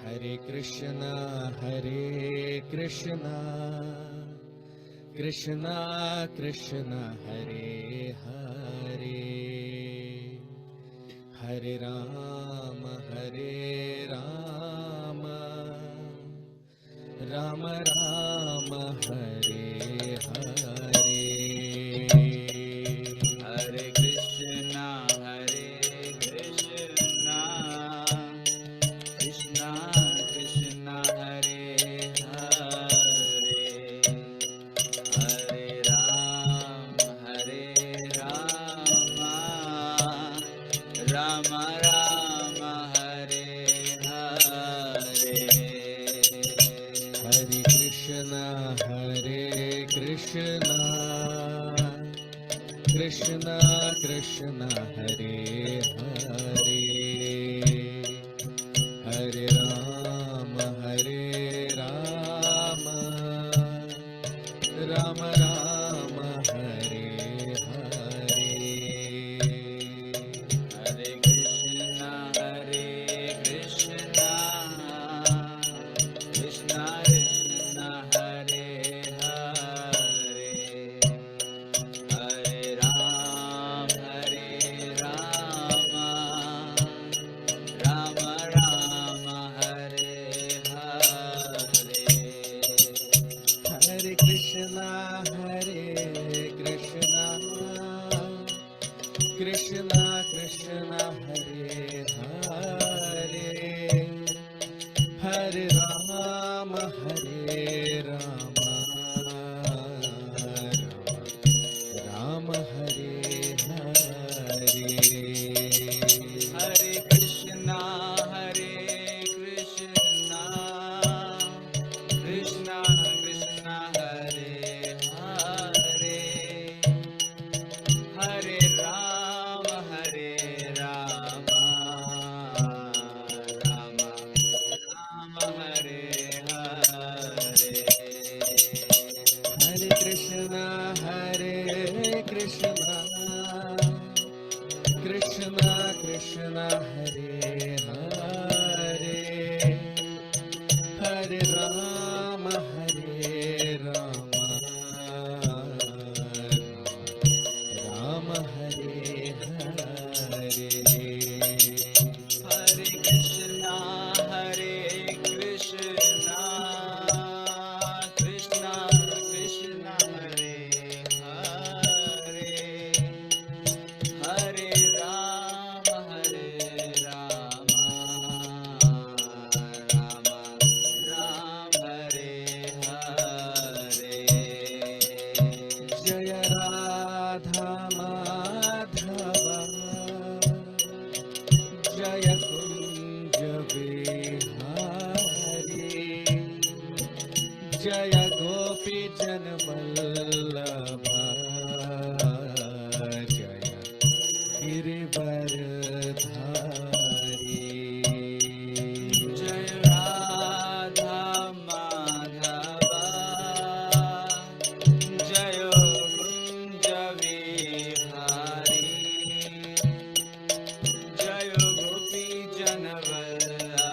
Hare Krishna, Krishna Krishna, Hare Hare, Hare Rama, Rama Rama, Hare Hare. Hare Krishna, Krishna Krishna, Hare Hare, Hare Rama, Rama Rama, Hare Hare. Hare Krishna, Krishna Krishna, Hare Hare, Hare Rama, Rama Rama, Hare Hare. Hare Krishna, Krishna Krishna, Hare Hare, Hare Rama, Rama Rama, Hare Hare. Hare Krishna, Krishna Krishna, Hare Hare, Hare Rama, Rama Hare Hare. Hare Krishna, Krishna Krishna, Hare Hare, Hare Rama, Rama Rama, Hare Hare. Hare Krishna, Krishna Krishna, Hare Hare, Hare Rama, Rama Hare Hare. Hare Krishna, Krishna Krishna, Hare Hare, Hare Rama, Rama Rama, Hare Hare. Jaya Radha Madhava, Jaya Kunja Vihari, Jaya Gopi Janvallabha, Jaya Girivardhari. Jai Radha Madhava, Jai Kunja Vihari, Jai Gopi Janvallabha,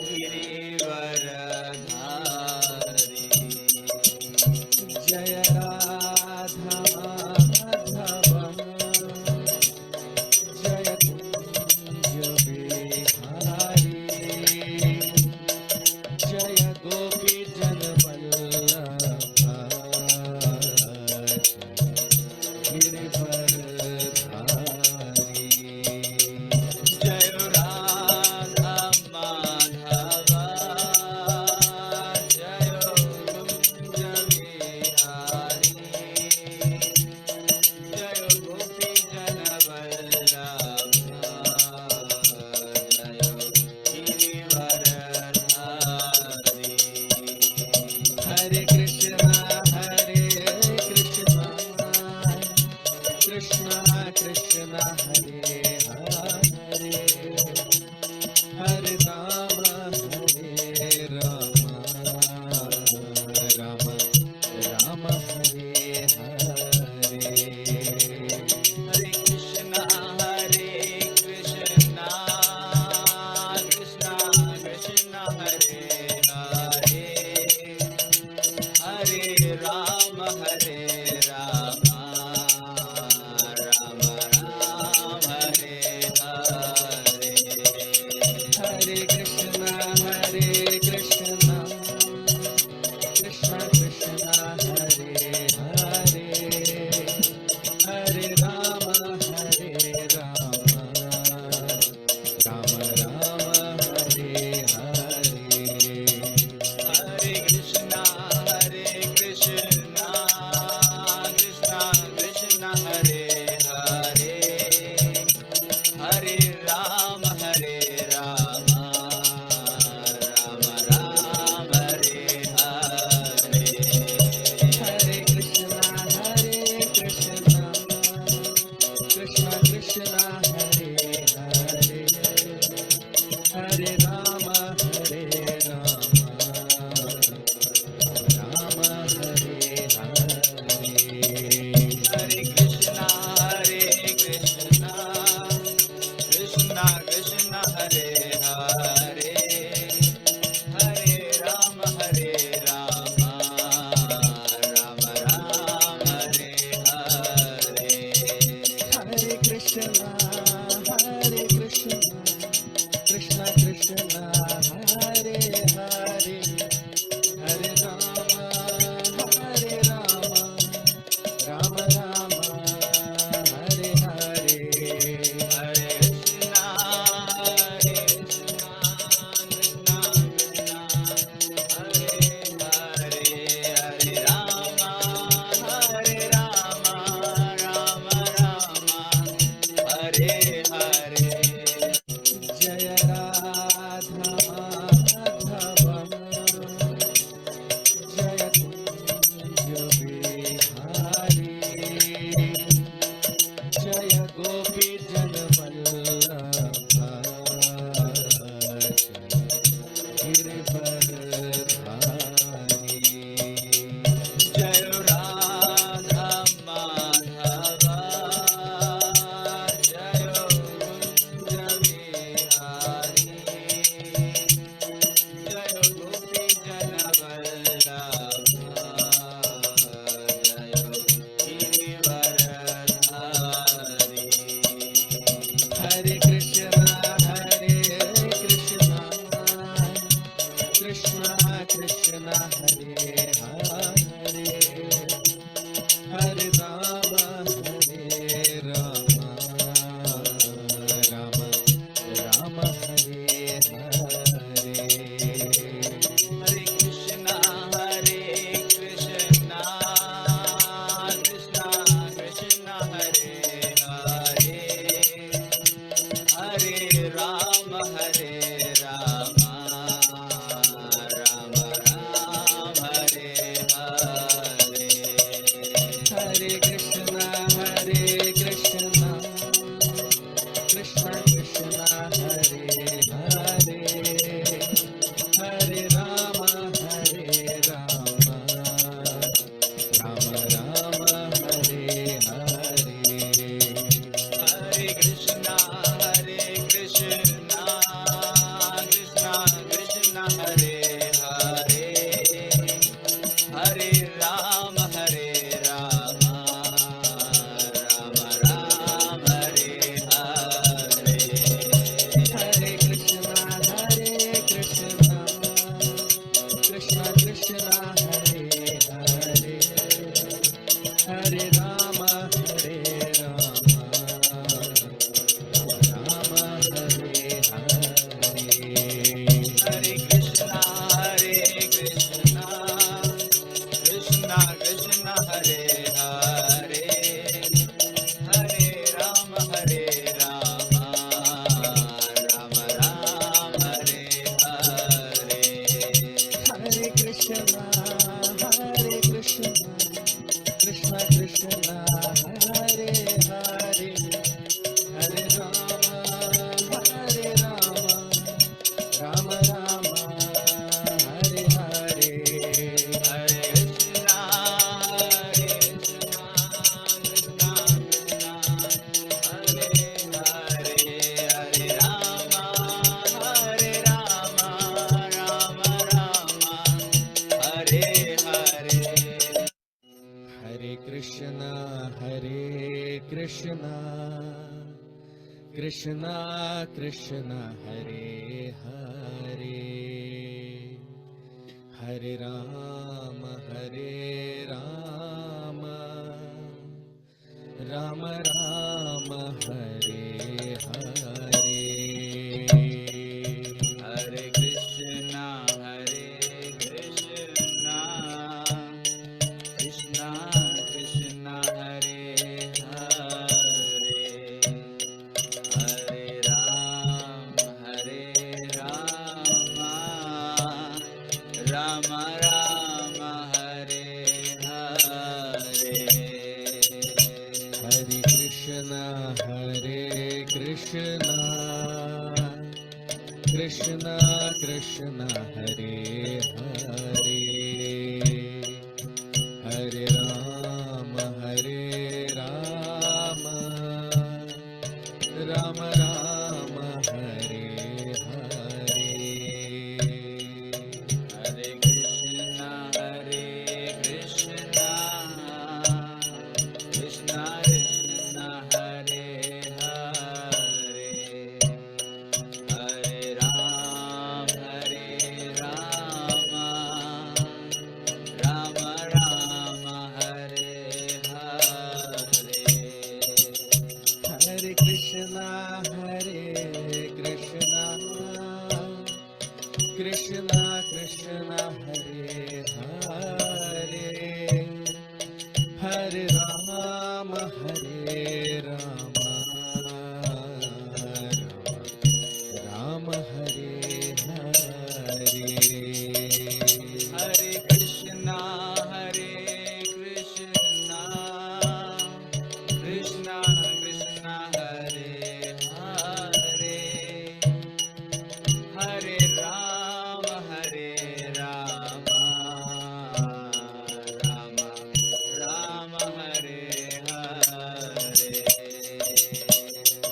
Girivardhari. Jaya Radha Madhava, Jaya Kunja Vihari, Jaya Gopi Janvallabha, Girivardhari. Jai Radha Madhava, Jai Kunja Vihari, Jai Gopi Janvallabha, Jai Girivardhari. Krishna, Hare Krishna, Krishna Krishna, Hare Hare, Hare Rama, Hare Rama, Rama Rama, Hare Hare. Hare Krishna, Krishna Krishna, Hare Hare, Hare Rama, Hare Rama, Rama Rama, Hare Hare. Hare Krishna, Krishna Krishna, Hare Hare, Hare Rama, Rama Rama, Hare Hare. Hare Krishna, Krishna Krishna, Hare Hare, Hare Rama, Rama Rama, Hare Hare. Hare Krishna, Krishna Krishna, Hare Hare, Hare Rama, Rama Rama, Hare Hare. Hare Krishna, Krishna Krishna, Hare Hare, Hare Rama, Rama Rama, Hare Hare. Hare Krishna, Krishna Krishna, Hare Hare, Hare Rama, Rama Hare Hare. Hare Krishna, Krishna Krishna, Hare Hare, Hare Rama, Rama Rama, Hare Hare.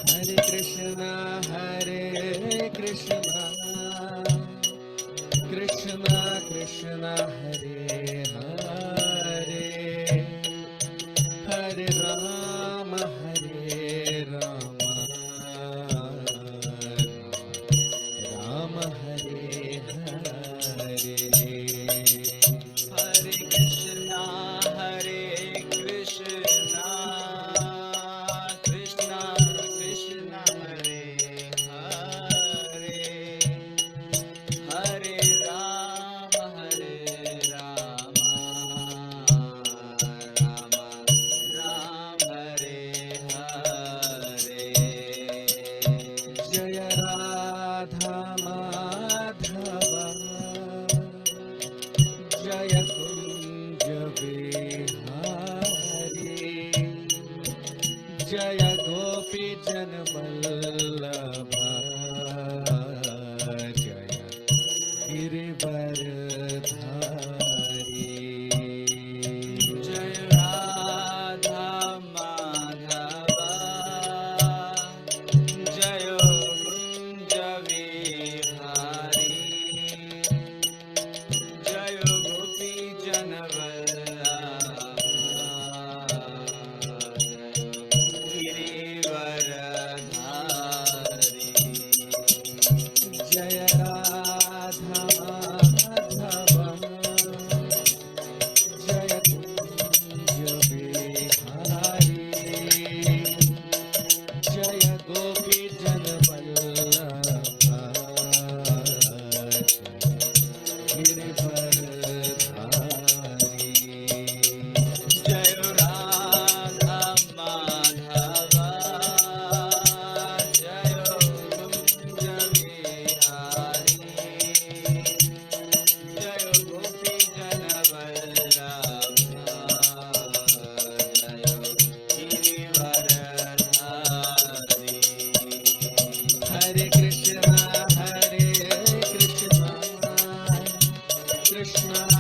Hare Krishna, Krishna Krishna, Hare Hare, Hare Rama, Rama Hare Hare. Hare Krishna, Krishna Krishna, Hare Hare, Hare Rama,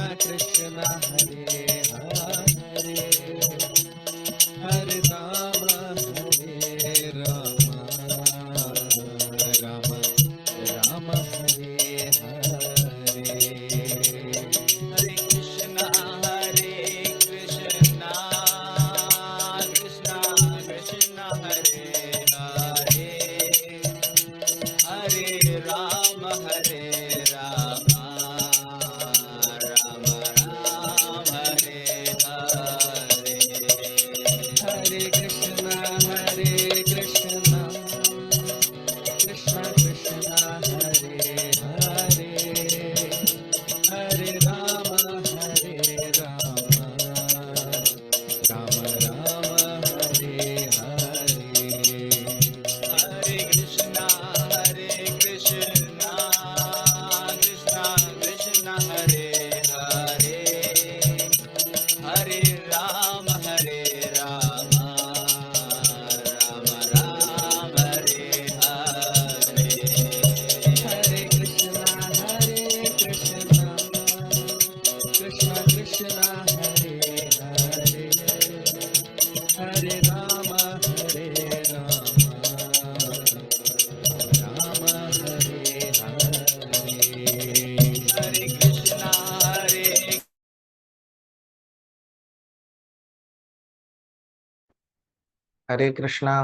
Krishna Hare Hare Hare Rama Hare Rama Rama Rama Hare Hare Hare Krishna, Krishna Krishna, Hare Hare, Hare Rama, Rama Rama, Hare Hare. Hare Krishna Krishna Krishna Hare Hare Hare Rama Rama Rama Hare Hare Hare Krishna, Krishna Krishna, Hare Hare, Hare Rama, Rama Rama, Hare Hare. Hare Krishna Krishna Krishna Hare Hare Hare Rama Rama Hare Hare Hare Krishna, Hare Krishna.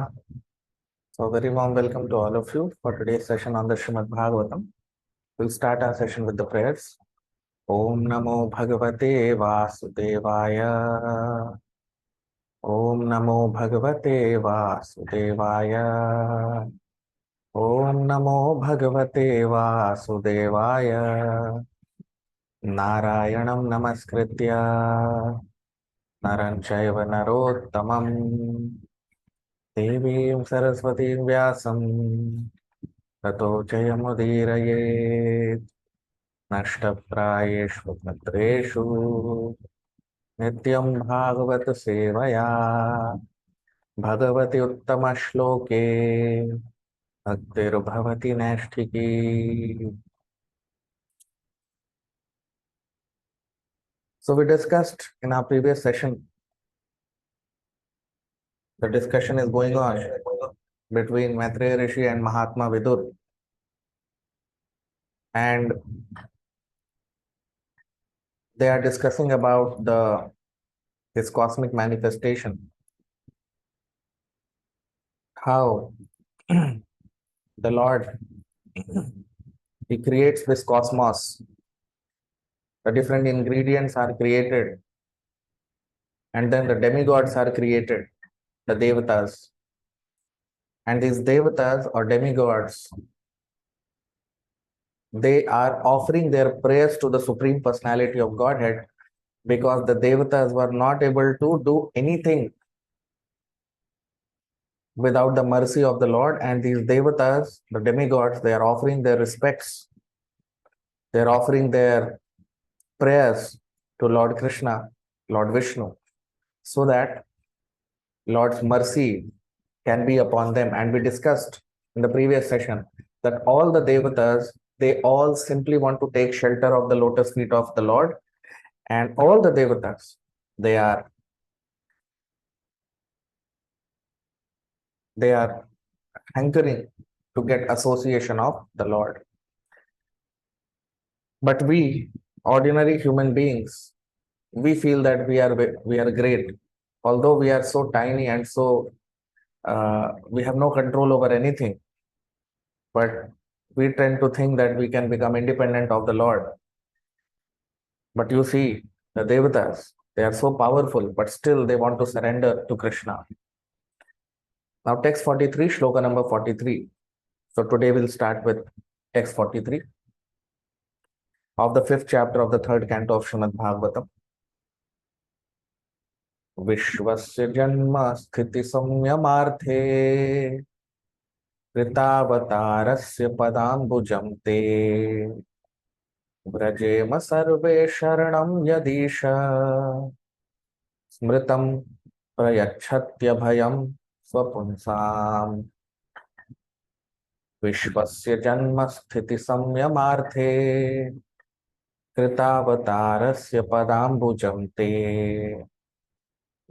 So very warm welcome to all of you for today's session on the Srimad Bhagavatam. We'll start our session with the prayers. Om Namo Bhagavate Vasudevaya. Om Namo Bhagavate Vasudevaya. Om Namo Bhagavate Vasudevaya. Narayanam Namaskritya Naram Chaiva Narottamam Devim Saraswatim Vyasam ततो जयमुदीरयेत् नष्टप्रायेषु भद्रेषु नित्यं भागवत सेवया भगवति उत्तमश्लोके भक्तिर्भवति नैष्ठिकी. So we discussed in our previous session, the discussion is going on between Maitreya Rishi and Mahatma Vidur, and they are discussing about his cosmic manifestation, how the Lord, he creates this cosmos, the different ingredients are created, and then the demigods are created, the devatas, and these devatas or demigods, they are offering their prayers to the Supreme Personality of Godhead, because the devatas were not able to do anything without the mercy of the Lord. And these devatas, the demigods, they are offering their respects, they are offering their prayers to Lord Krishna, Lord Vishnu, so that Lord's mercy can be upon them. And we discussed in the previous session that all the devatas, they all simply want to take shelter of the lotus feet of the Lord, and all the devatas, they are hankering to get association of the Lord. But we, ordinary human beings, we feel that we are great, although we are so tiny and so we have no control over anything. But we tend to think that we can become independent of the Lord. But you see, the devatas, they are so powerful, but still they want to surrender to Krishna. Now, text 43, shloka number 43. So today we'll start with text 43 of the 5th chapter of the 3rd canto of Srimad Bhagavatam. Vishwasya janma sthiti samyamarthe Kritaavatarasya padambujam te Vrajema sarve sharanam yadisha Smritam prayachatya swapunsam. Vishwasya janma sthiti samyamarthe कृतावतारस्य पदाम्बुजं ते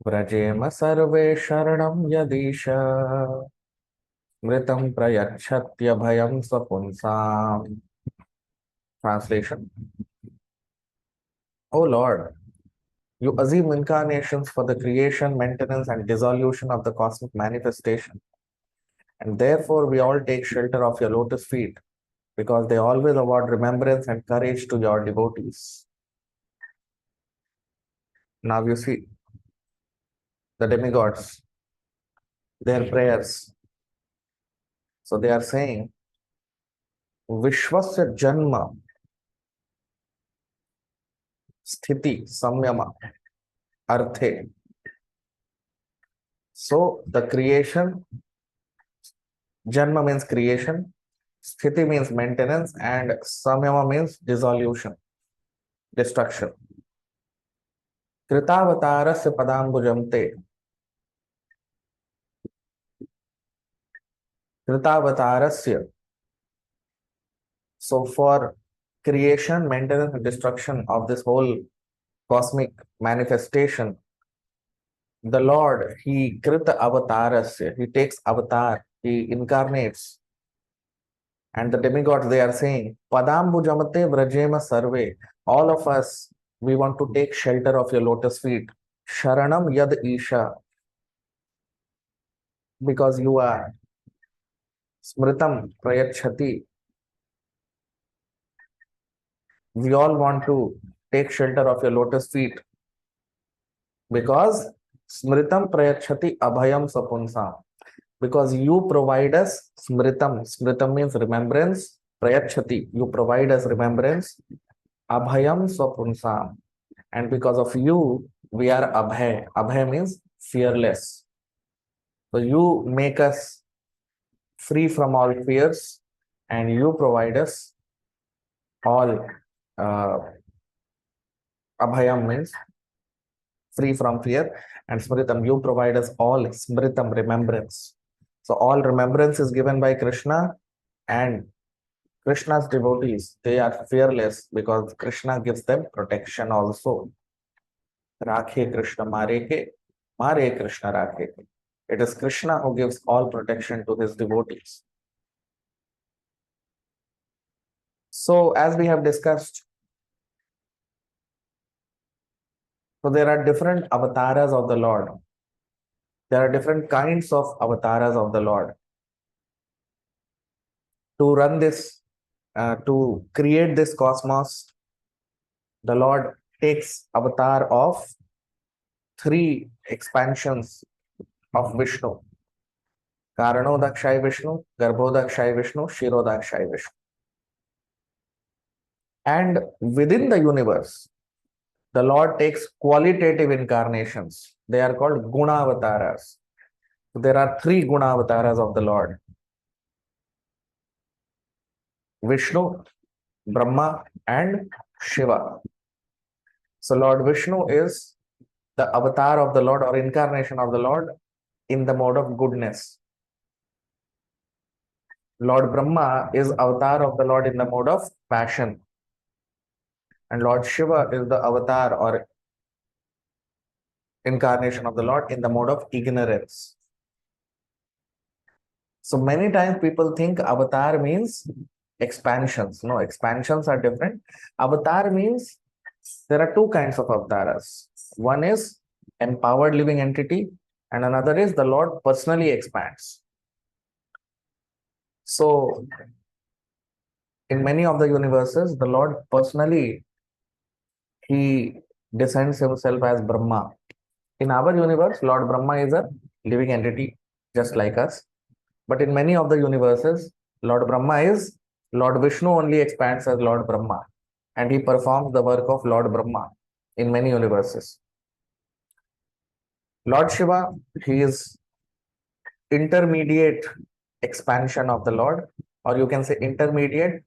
व्रजेम सर्वे शरणं यदीश मृतं प्रयच्छत्यभयं स्वपुंसाम्. Translation: O Lord, you assume incarnations for the creation, maintenance, and dissolution of the cosmic manifestation, and therefore we all take shelter of your lotus feet, because they always award remembrance and courage to your devotees. Now you see the demigods, their prayers. So they are saying, Vishwasya Janma, Sthiti, Samyama, Arthe. So the creation, Janma means creation, Sthiti means maintenance, and Samyama means dissolution, destruction. Kritavatarasya padambujam te. Kritavatarasya. So for creation, maintenance, and destruction of this whole cosmic manifestation, the Lord, He Krita avatarasya, He takes avatar, He incarnates. And the demigods, they are saying, Padambujamate vrajema sarve. All of us, we want to take shelter of your lotus feet. Sharanam yad isha. Because you are smritam prayachati. We all want to take shelter of your lotus feet. Because smritam prayachati abhayam sapunsam. Because you provide us smritam. Smritam means remembrance. Prayachati, you provide us remembrance. Abhayam sapunsam. And because of you, we are abhay. Abhay means fearless. So you make us free from all fears, and you provide us all. Abhayam means free from fear, and smritam, you provide us all smritam, remembrance. So all remembrance is given by Krishna, and Krishna's devotees, they are fearless because Krishna gives them protection also. Rakhe Krishna Mare ke, Mare Krishna Rakhe. It is Krishna who gives all protection to his devotees. So as we have discussed, so there are different avatars of the Lord. There are different kinds of avatars of the Lord. To run this, to create this cosmos, the Lord takes avatar of 3 expansions of Vishnu. Karanodakshay Vishnu, Garbhodakshay Vishnu, Shirodakshay Vishnu. And within the universe, the Lord takes qualitative incarnations. They are called Gunavataras. There are 3 Gunavataras of the Lord: Vishnu, Brahma, and Shiva. So Lord Vishnu is the avatar of the Lord or incarnation of the Lord in the mode of goodness. Lord Brahma is avatar of the Lord in the mode of passion. And Lord Shiva is the avatar or incarnation of the Lord in the mode of ignorance. So many times people think avatar means expansions. No, expansions are different. Avatar means there are 2 kinds of avatars. One is empowered living entity, and another is the Lord personally expands. So in many of the universes, the Lord personally, he descends himself as Brahma. In our universe, Lord Brahma is a living entity just like us. But in many of the universes, Lord Brahma is, Lord Vishnu only expands as Lord Brahma, and he performs the work of Lord Brahma in many universes. Lord Shiva, he is intermediate expansion of the Lord, or you can say intermediate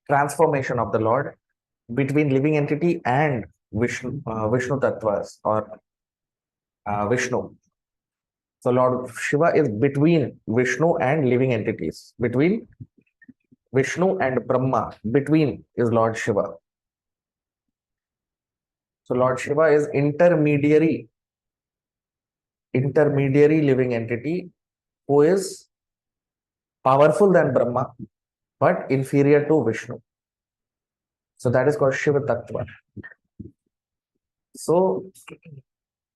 transformation of the Lord between living entity and Vishnu Tattvas or Vishnu. So Lord Shiva is between Vishnu and living entities. Between Vishnu and Brahma, between is Lord Shiva. So Lord Shiva is intermediary living entity who is powerful than Brahma but inferior to Vishnu. So that is called Shiva Tattva. So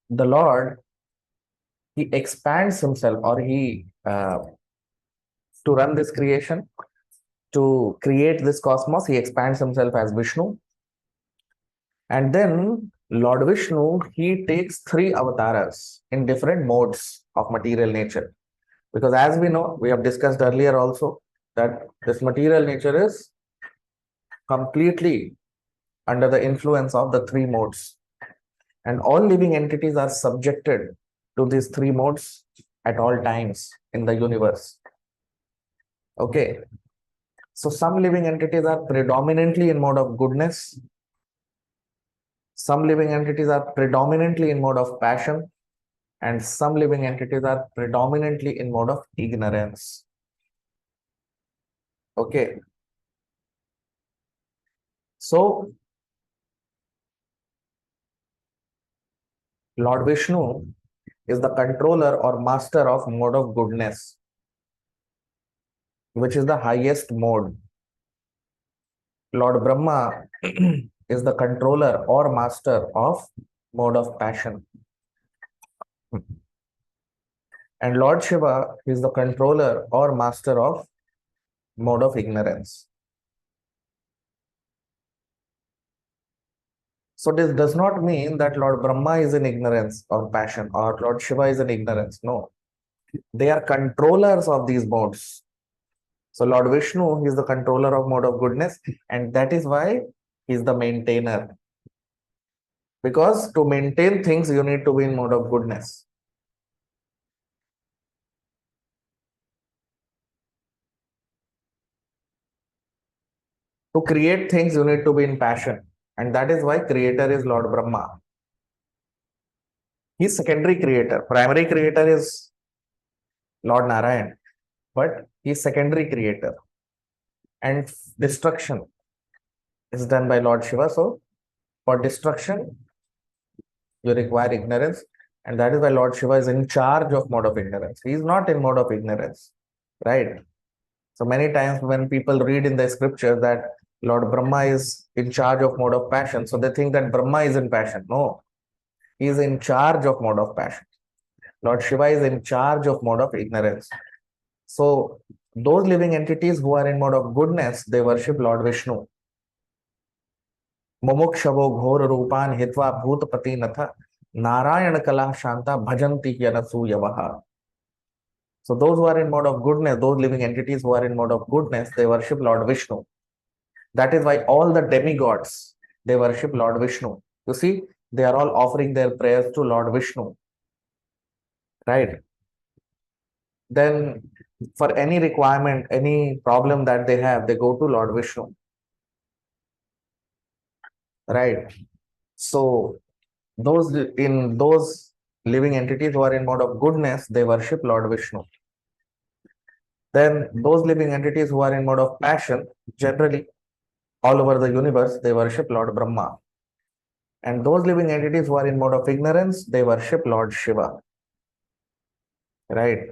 the Lord, he expands himself, or he to run this creation, to create this cosmos, he expands himself as Vishnu. And then Lord Vishnu, he takes 3 avatars in different modes of material nature. Because as we know, we have discussed earlier also that this material nature is completely under the influence of the 3 modes. And all living entities are subjected to these 3 modes at all times in the universe. Okay. So some living entities are predominantly in mode of goodness. Some living entities are predominantly in mode of passion. And some living entities are predominantly in mode of ignorance. Okay. So Lord Vishnu is the controller or master of mode of goodness, which is the highest mode. Lord Brahma is the controller or master of mode of passion. And Lord Shiva is the controller or master of mode of ignorance. So this does not mean that Lord Brahma is in ignorance or passion, or Lord Shiva is in ignorance. No, they are controllers of these modes. So Lord Vishnu is the controller of mode of goodness, and that is why he is the maintainer. Because to maintain things, you need to be in mode of goodness. To create things, you need to be in passion. And that is why creator is Lord Brahma. He is secondary creator. Primary creator is Lord Narayan, but he is secondary creator. And destruction is done by Lord Shiva. So for destruction, you require ignorance. And that is why Lord Shiva is in charge of mode of ignorance. He is not in mode of ignorance, right? So many times when people read in the scripture that Lord Brahma is in charge of mode of passion, so they think that Brahma is in passion. No, he is in charge of mode of passion. Lord Shiva is in charge of mode of ignorance. So those living entities who are in mode of goodness, they worship Lord Vishnu. Mumukshavo ghor rupan hitva bhutpati natha Narayana kala shanta bhajanti yanasuyavaha. So those who are in mode of goodness, those living entities who are in mode of goodness, they worship Lord Vishnu. That is why all the demigods, they worship Lord Vishnu. You see, they are all offering their prayers to Lord Vishnu. Right? Then for any requirement, any problem that they have, they go to Lord Vishnu. Right? So those living entities who are in mode of goodness, they worship Lord Vishnu. Then those living entities who are in mode of passion, generally all over the universe, they worship Lord Brahma. And those living entities who are in mode of ignorance, they worship Lord Shiva. Right?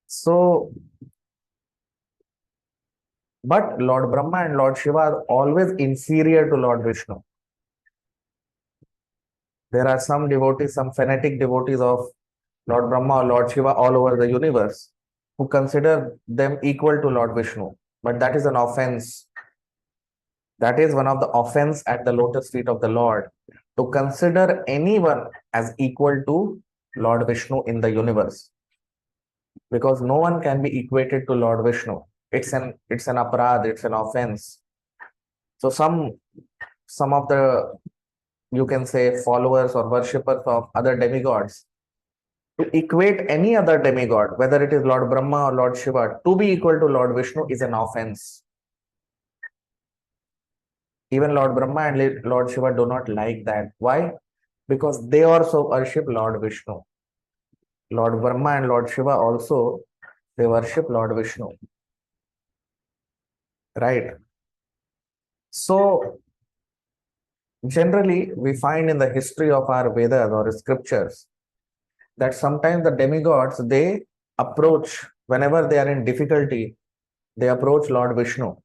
So, but Lord Brahma and Lord Shiva are always inferior to Lord Vishnu. There are some devotees, some fanatic devotees of Lord Brahma or Lord Shiva all over the universe who consider them equal to Lord Vishnu. But that is an offense. That is one of the offense at the lotus feet of the Lord, to consider anyone as equal to Lord Vishnu in the universe. Because no one can be equated to Lord Vishnu. It's an aparad, it's an offense. So some of the, you can say, followers or worshippers of other demigods, to equate any other demigod, whether it is Lord Brahma or Lord Shiva, to be equal to Lord Vishnu is an offense. Even Lord Brahma and Lord Shiva do not like that. Why? Because they also worship Lord Vishnu. Lord Brahma and Lord Shiva also, they worship Lord Vishnu. Right? So Generally, we find in the history of our Vedas or scriptures that sometimes the demigods they approach whenever they are in difficulty, they approach Lord Vishnu.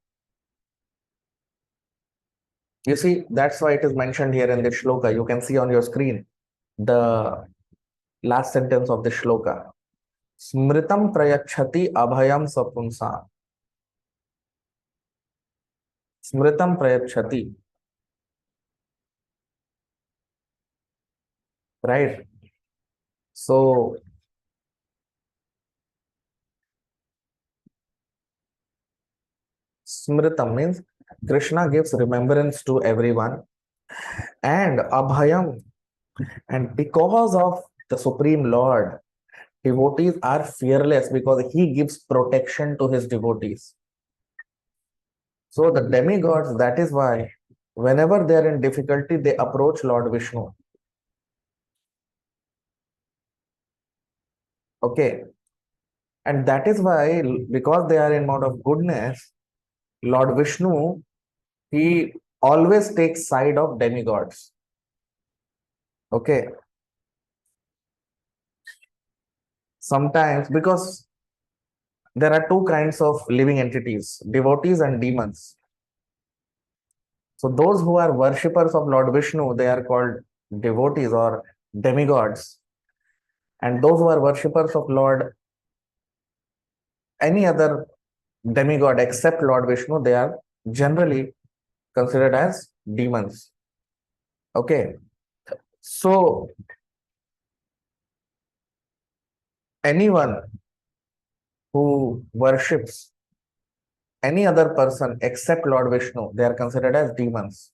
You see, that's why it is mentioned here in this shloka. You can see on your screen the last sentence of the shloka. Smritam prayachati abhayam sapunsa. Smritam prayachati. Right? So, Smritam means Krishna gives remembrance to everyone, and Abhayam, and because of the Supreme Lord, devotees are fearless because he gives protection to his devotees. So the demigods, that is why whenever they are in difficulty, they approach Lord Vishnu. Okay. And that is why, because they are in mode of goodness, Lord Vishnu, he always takes side of demigods. Okay. Sometimes, because there are two kinds of living entities, devotees and demons. So those who are worshippers of Lord Vishnu, they are called devotees or demigods. And those who are worshippers of Lord, any other demigod except Lord Vishnu, they are generally considered as demons. Okay. So anyone who worships any other person except Lord Vishnu, they are considered as demons.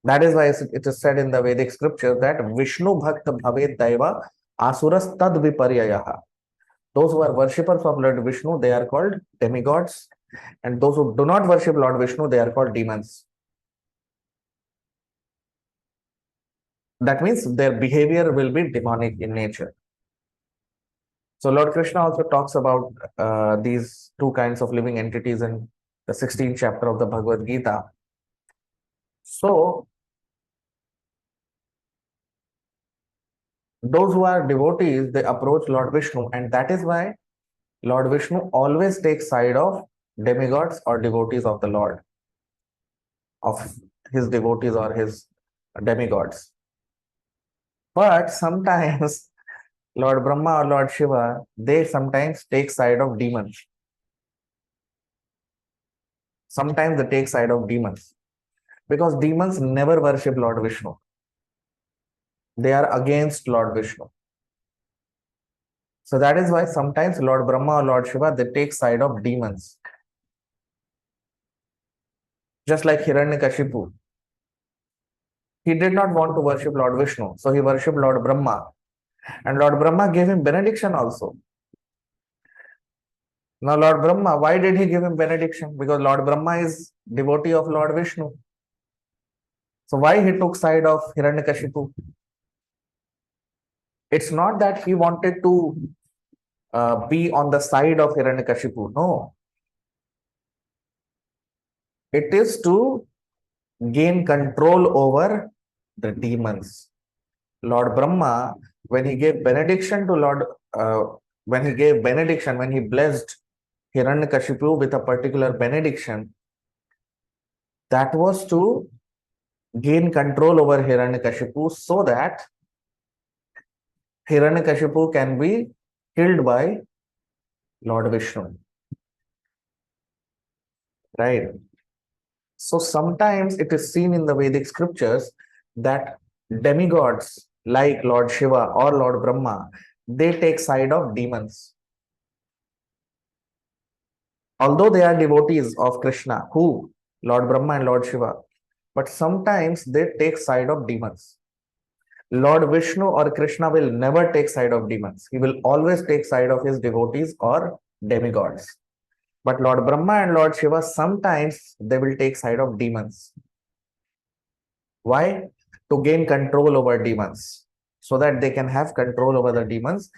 That is why it is said in the Vedic scripture that Vishnu Bhakta Bhavet Daiva Asuras Tad Viparyayaha. Those who are worshippers of Lord Vishnu, they are called demigods, and those who do not worship Lord Vishnu, they are called demons. That means their behavior will be demonic in nature. So Lord Krishna also talks about these two kinds of living entities in the 16th chapter of the Bhagavad Gita. So those who are devotees, they approach Lord Vishnu, and that is why Lord Vishnu always takes side of demigods or devotees of the Lord, of his devotees or his demigods. But sometimes Lord Brahma or Lord Shiva, they sometimes take side of demons. Sometimes they take side of demons. Because demons never worship Lord Vishnu. They are against Lord Vishnu. So that is why sometimes Lord Brahma or Lord Shiva, they take side of demons. Just like Hiranyakashipu. He did not want to worship Lord Vishnu. So he worshipped Lord Brahma. And Lord Brahma gave him benediction also. Now Lord Brahma, why did he give him benediction? Because Lord Brahma is devotee of Lord Vishnu. So why he took side of Hiranyakashipu? It's not that he wanted to be on the side of Hiranyakashipu. No. It is to gain control over the demons. Lord Brahma, when he gave benediction to Lord, when he blessed Hiranyakashipu with a particular benediction, that was to gain control over Hiranyakashipu so that Hiranyakashipu can be killed by Lord Vishnu. Right? So sometimes it is seen in the Vedic scriptures that demigods like Lord Shiva or Lord Brahma, they take side of demons. Although they are devotees of Krishna, who? Lord Brahma and Lord Shiva, but sometimes they take side of demons. Lord Vishnu or Krishna will never take side of demons. He will always take side of his devotees or demigods. But Lord Brahma and Lord Shiva, sometimes they will take side of demons. Why? To gain control over demons, so that they can have control over the demons,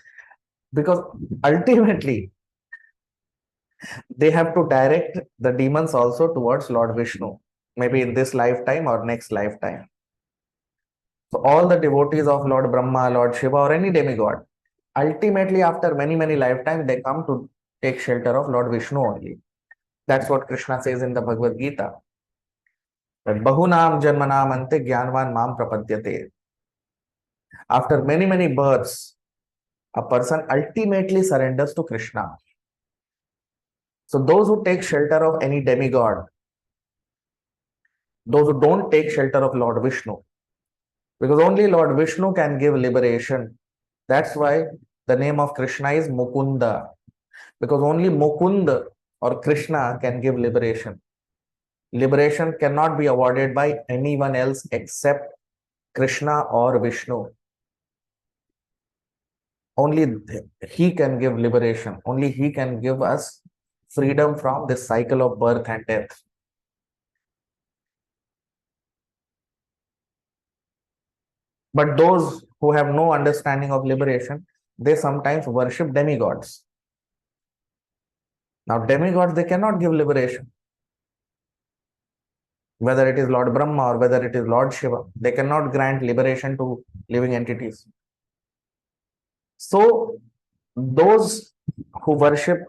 because ultimately they have to direct the demons also towards Lord Vishnu. maybe in this lifetime or next lifetime. So all the devotees of Lord Brahma, Lord Shiva, or any demigod, ultimately after many, many lifetimes, they come to take shelter of Lord Vishnu only. That's what Krishna says in the Bhagavad Gita. That Bahunam Janmanam Ante Jnanvan Mam Prapadyate. After many, many births, a person ultimately surrenders to Krishna. So those who take shelter of any demigod, those who don't take shelter of Lord Vishnu, because only Lord Vishnu can give liberation. That's why the name of Krishna is Mukunda, because only Mukunda or Krishna can give liberation. Liberation cannot be awarded by anyone else except Krishna or Vishnu. Only he can give liberation. Only he can give us freedom from this cycle of birth and death. But those who have no understanding of liberation, they sometimes worship demigods. Now, demigods, they cannot give liberation. Whether it is Lord Brahma or whether it is Lord Shiva, they cannot grant liberation to living entities. So, those who worship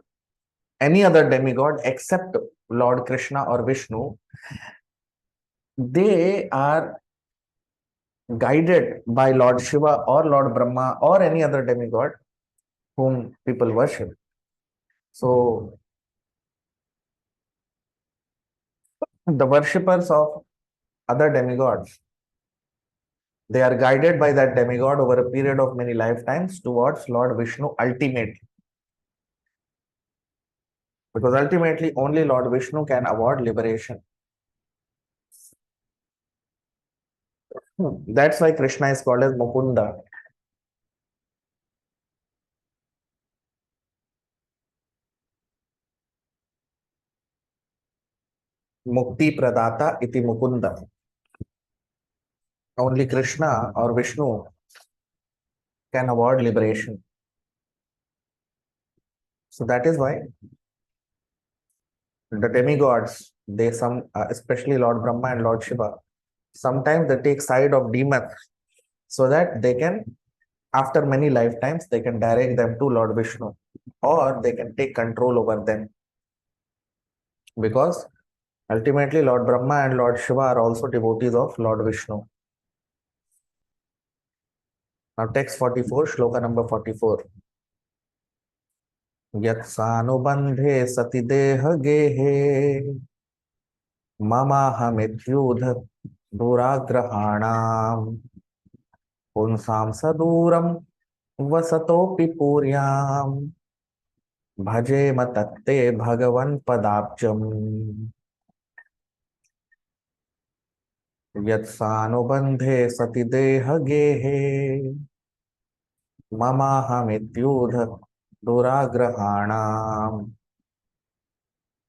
any other demigod except Lord Krishna or Vishnu, they are guided by Lord Shiva or Lord Brahma or any other demigod whom people worship. So, the worshippers of other demigods, they are guided by that demigod over a period of many lifetimes towards Lord Vishnu ultimately. Because ultimately only Lord Vishnu can award liberation. That's why Krishna is called as Mukunda. Mukti Pradata iti Mukunda. Only Krishna or Vishnu can award liberation. So that is why the demigods, especially Lord Brahma and Lord Shiva, sometimes they take side of demons so that they can, after many lifetimes, they can direct them to Lord Vishnu or they can take control over them. Because ultimately Lord Brahma and Lord Shiva are also devotees of Lord Vishnu. Now text 44, shloka number 44. यत्सानुबन्धे सति देह गेहे ममाहमित्यूध दुराग्रहाणाम् पुंसां सदूरं वसतोऽपि पूर्याम् भजेम तत्ते भगवन् पदाब्जम् यत्सानुबन्धे सति देह गेहे ममाहमित्यूध दुराग्रहाणाम्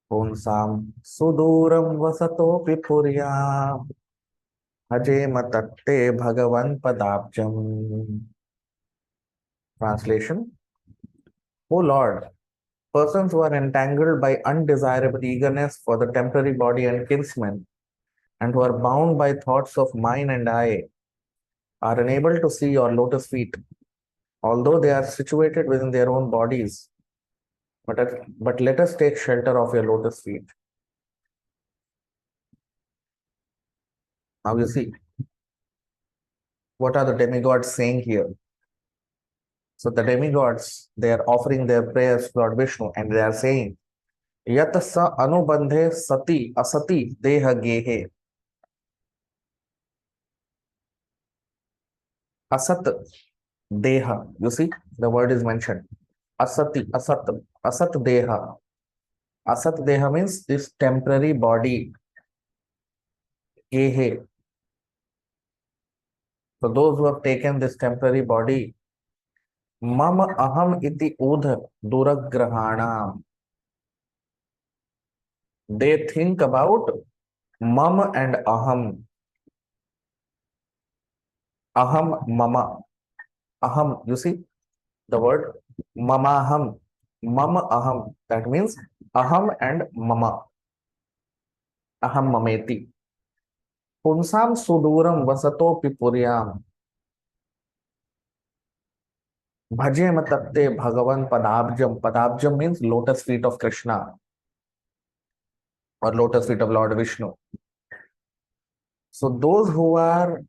पुंसां सुदूरं वसतोऽपि पुर्याम् भजेम तत्ते भगवन् पदाब्जम्. Translation: O Lord, persons who are entangled by undesirable eagerness for the temporary body and kinsmen, and who are bound by thoughts of mine and I, are unable to see your lotus feet, although they are situated within their own bodies. But let us take shelter of your lotus feet. Now you see, what are the demigods saying here? So the demigods, they are offering their prayers to Lord Vishnu and they are saying, Yat sa anubandhe sati asati deha gehe. Asat deha. You see, the word is mentioned. Asati, asat deha. Asat deha means this temporary body. Gehe. So those who have taken this temporary body, mam aham iti udha duragrahana. They think about mam and aham. Aham mama. Aham, you see the word mamaham. Mama aham. That means aham and mama. Aham mameti. पुंसाम सुदूरम वसतोपि पुर्याम भजेम तत्ते भगवन पदाब्जम. Padabjam means lotus feet of Krishna or lotus feet of Lord Vishnu. So those who are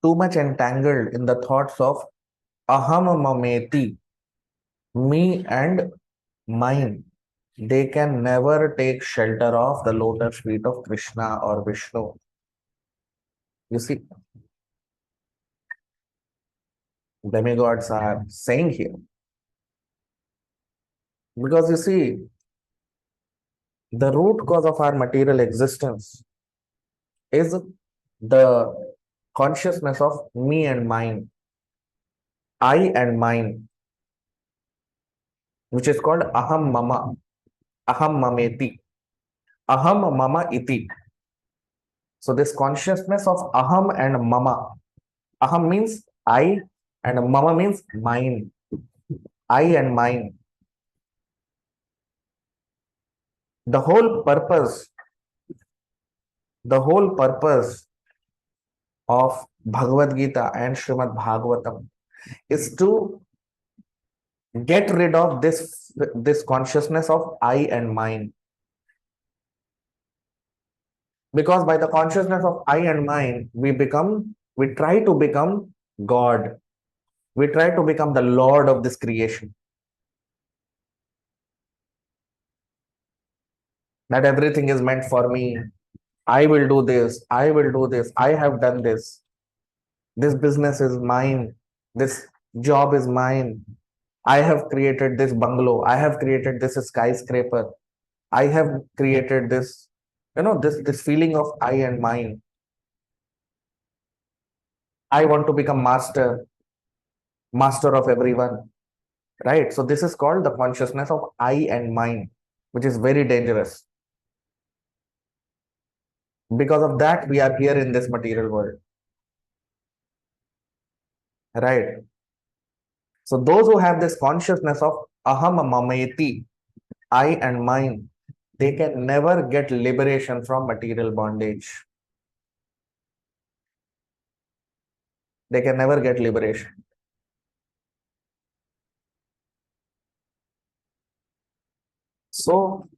too much entangled in the thoughts of aham mameti, me and mine, they can never take shelter of the lotus feet of Krishna or Vishnu. You see, demigods are saying here. Because you see, the root cause of our material existence is the consciousness of me and mine, I and mine, which is called aham mama, aham mameti, aham mama iti. So this consciousness of aham and mama, aham means I and mama means mine, I and mine. The whole purpose, the whole purpose of Bhagavad Gita and Srimad Bhagavatam is to get rid of this consciousness of I and mine. Because by the consciousness of I and mine, we try to become God. We try to become the Lord of this creation. That everything is meant for me. I will do this. I will do this. I have done this. This business is mine. This job is mine. I have created this bungalow. I have created this skyscraper. I have created this, this feeling of I and mine. I want to become master of everyone, right? So this is called the consciousness of I and mine, which is very dangerous. Because of that, we are here in this material world, right? So those who have this consciousness of aham mameti, I and mine, they can never get liberation from material bondage. They can never get liberation. So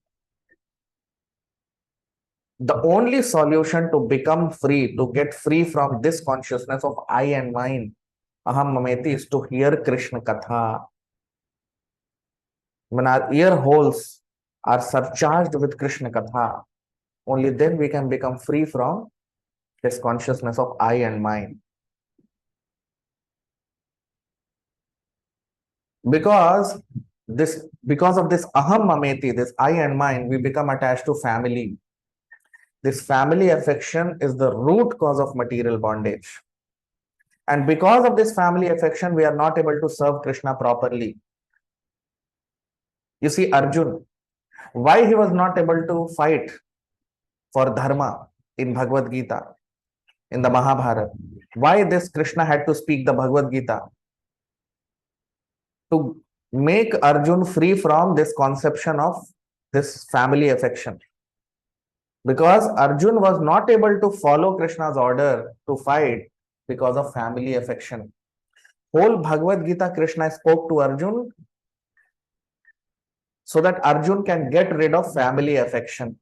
the only solution to become free, to get free from this consciousness of I and mine, aham mameti, is to hear Krishna Katha. When our ear holes are surcharged with Krishna Katha, only then we can become free from this consciousness of I and mine. Because of this aham mameti, this I and mine, we become attached to family. This family affection is the root cause of material bondage. And because of this family affection, we are not able to serve Krishna properly. You see, Arjun, why he was not able to fight for dharma in Bhagavad Gita, in the Mahabharata? Why this Krishna had to speak the Bhagavad Gita? To make Arjun free from this conception of this family affection. Because Arjun was not able to follow Krishna's order to fight because of family affection. Whole Bhagavad Gita, Krishna spoke to Arjun so that Arjun can get rid of family affection.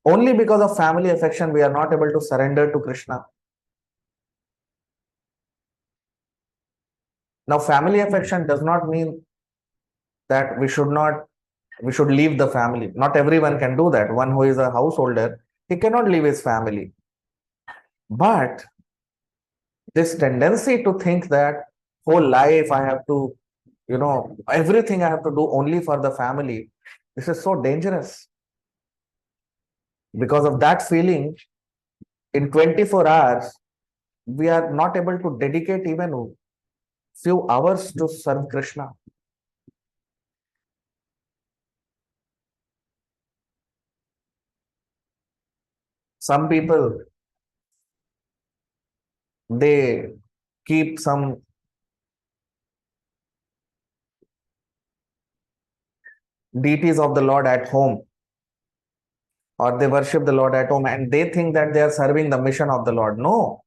Only because of family affection, we are not able to surrender to Krishna. Now, family affection does not mean that we should leave the family. Not everyone can do that. One who is a householder, he cannot leave his family. But this tendency to think that whole life I have to, everything I have to do only for the family, this is so dangerous. Because of that feeling, in 24 hours, we are not able to dedicate even few hours to serve Krishna. Some people, they keep some deities of the Lord at home or they worship the Lord at home and they think that they are serving the mission of the Lord. No,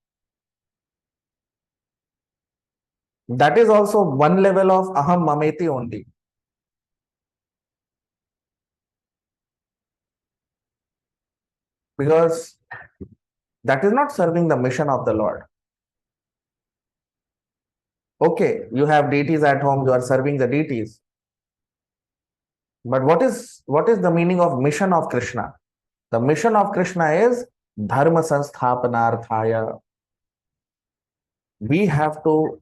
that is also one level of aham mameti only. Because that is not serving the mission of the Lord. Okay, you have deities at home, you are serving the deities. But what is the meaning of mission of Krishna? The mission of Krishna is dharma sansthapanarthaya. We have to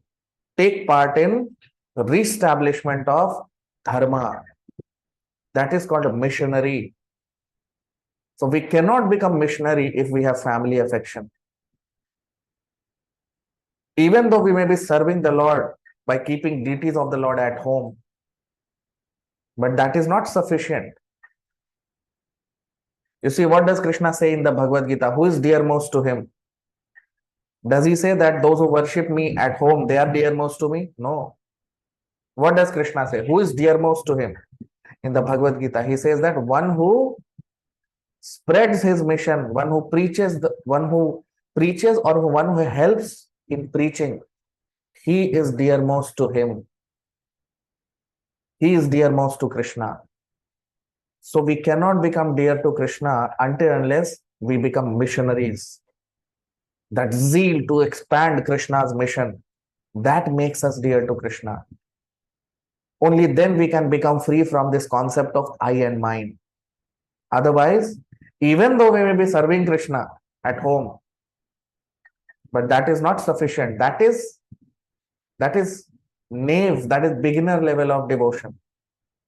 take part in reestablishment of dharma. That is called a missionary. So we cannot become missionary if we have family affection. Even though we may be serving the Lord by keeping deities of the Lord at home, but that is not sufficient. You see, what does Krishna say in the Bhagavad Gita? Who is dearmost to him? Does he say that those who worship me at home, they are dearmost to me? No. What does Krishna say? Who is dearmost to him? In the Bhagavad Gita, he says that one who spreads his mission, one who preaches or one who helps in preaching, he is dearmost to him. He is dearmost to Krishna. So we cannot become dear to Krishna until unless we become missionaries. That zeal to expand Krishna's mission, that makes us dear to Krishna. Only then we can become free from this concept of I and mine. Otherwise, even though we may be serving Krishna at home, but that is not sufficient. That is naive, that is beginner level of devotion.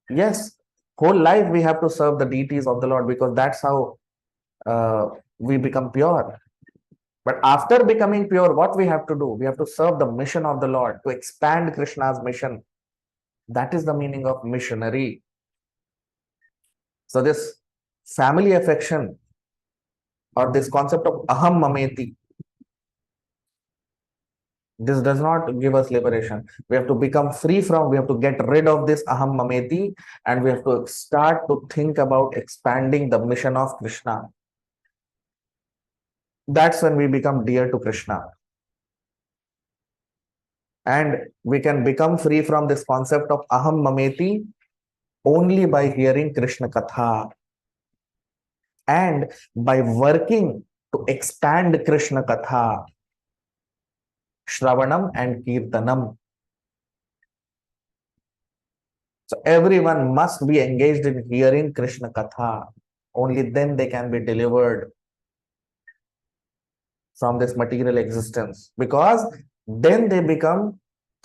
Yes, whole life we have to serve the deities of the Lord because that's how we become pure. But after becoming pure, what we have to do? We have to serve the mission of the Lord, to expand Krishna's mission. That is the meaning of missionary. So this family affection or this concept of aham mameti, this does not give us liberation. We have to become free from, we have to get rid of this aham mameti, and we have to start to think about expanding the mission of Krishna. That's when we become dear to Krishna. And we can become free from this concept of aham mameti only by hearing Krishna Katha and by working to expand Krishna Katha, Shravanam and Kirtanam. So everyone must be engaged in hearing Krishna Katha. Only then they can be delivered from this material existence, because then they become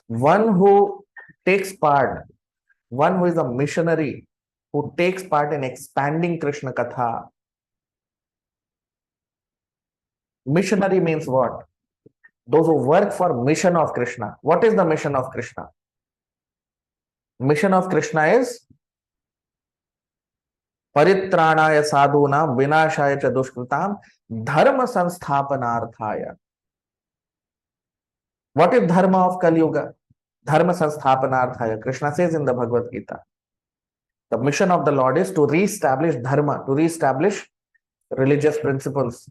one who takes part, one who is a missionary, who takes part in expanding Krishna Katha. Missionary means what? Those who work for mission of Krishna. What is the mission of Krishna? Mission of Krishna is Paritranaya sadhunam vinashaya cha dushkritam dharma sansthapanarthaya. What is dharma of Kali Yuga? Dharma sansthapanarthaya. Krishna says in the Bhagavad Gita, the mission of the Lord is to re-establish dharma, to re-establish religious principles.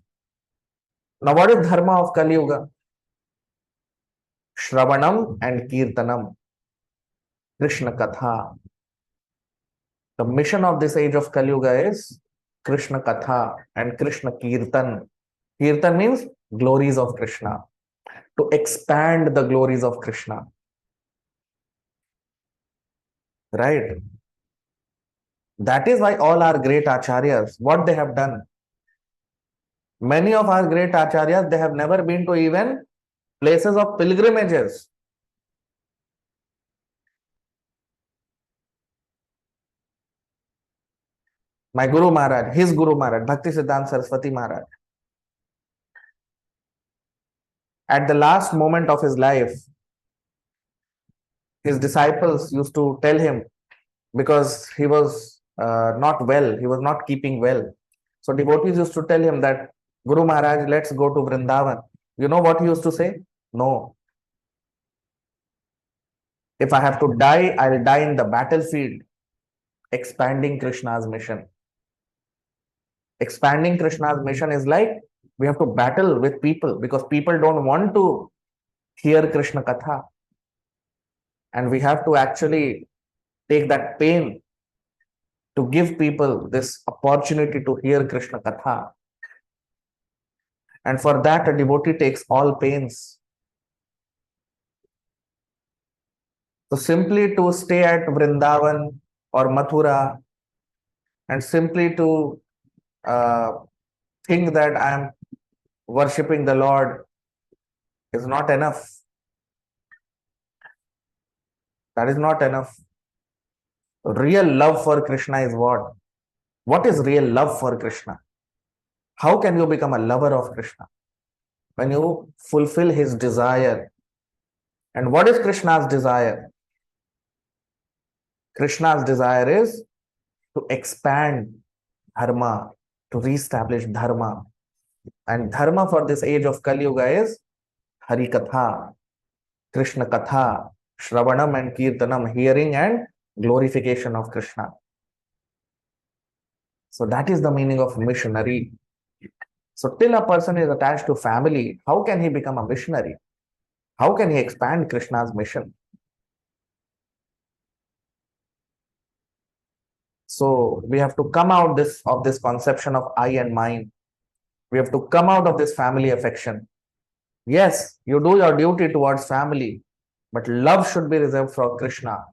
Now, what is dharma of Kali Yuga? Shravanam and Kirtanam, Krishna Katha. The mission of this age of Kali Yuga is Krishna Katha and Krishna Kirtan. Kirtan means glories of Krishna, to expand the glories of Krishna. Right? That is why all our great acharyas, what they have done. Many of our great acharyas, they have never been to even places of pilgrimages. My Guru Maharaj, his Guru Maharaj, Bhakti Siddhanta Saraswati Maharaj, at the last moment of his life, his disciples used to tell him, because he was not well, he was not keeping well. So devotees used to tell him that, Guru Maharaj, let's go to Vrindavan. You know what he used to say? No. If I have to die, I'll die in the battlefield, expanding Krishna's mission. Expanding Krishna's mission is like we have to battle with people because people don't want to hear Krishna Katha. And we have to actually take that pain to give people this opportunity to hear Krishna Katha. And for that, a devotee takes all pains. So simply to stay at Vrindavan or Mathura and simply to think that I am worshipping the Lord is not enough. That is not enough. Real love for Krishna is what? What is real love for Krishna? How can you become a lover of Krishna? When you fulfill his desire. And what is Krishna's desire? Krishna's desire is to expand dharma, to reestablish dharma. And dharma for this age of Kali Yuga is Hari Katha, Krishna Katha, Shravanam and Kirtanam, hearing and glorification of Krishna. So that is the meaning of missionary. So till a person is attached to family, how can he become a missionary? How can he expand Krishna's mission? So we have to come out of this conception of I and mine. We have to come out of this family affection. Yes, you do your duty towards family, but love should be reserved for Krishna.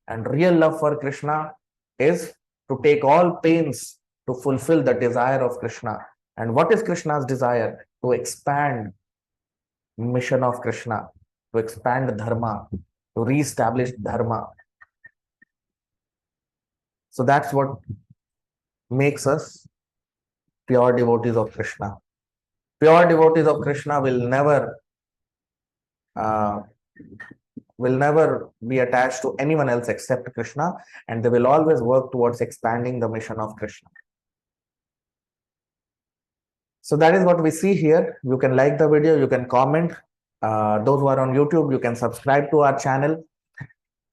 And real love for Krishna is to take all pains to fulfill the desire of Krishna. And what is Krishna's desire? To expand mission of Krishna, to expand dharma, to reestablish dharma. So that's what makes us pure devotees of Krishna. Pure devotees of Krishna uh, will never be attached to anyone else except Krishna, and they will always work towards expanding the mission of Krishna. So that is what we see here. You can like the video, you can comment. Those who are on YouTube, you can subscribe to our channel.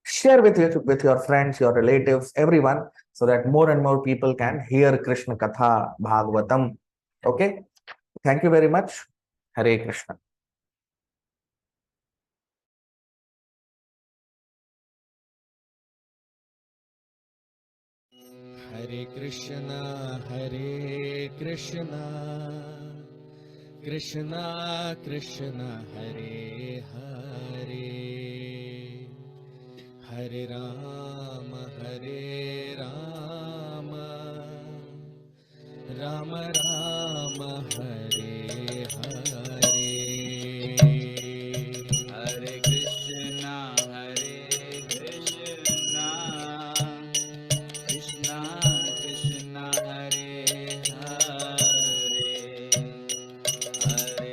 Share with your friends, your relatives, everyone, so that more and more people can hear Krishna Katha, Bhagavatam. Okay? Thank you very much. Hare Krishna. Hare Krishna, Krishna Krishna, Hare Hare, Hare Rama, Rama Rama, Hare Hare. Hare Krishna, Krishna Krishna, Hare Hare, Hare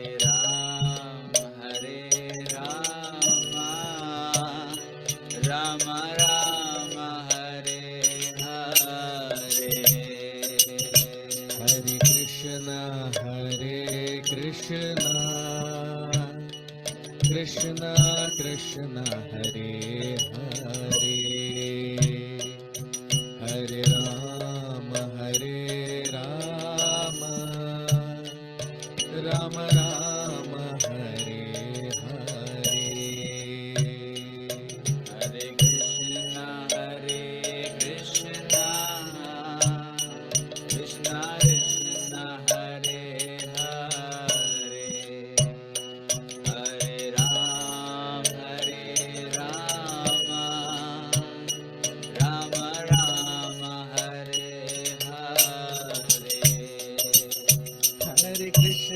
Rama, Rama Rama, Hare Hare. Hare Krishna, Krishna Krishna, Hare Hare, Hare Rama, Rama Rama, Hare Hare. Hare Krishna, Krishna Krishna, Hare Hare, Hare Rama, Rama Rama, Hare Hare. Hare Krishna,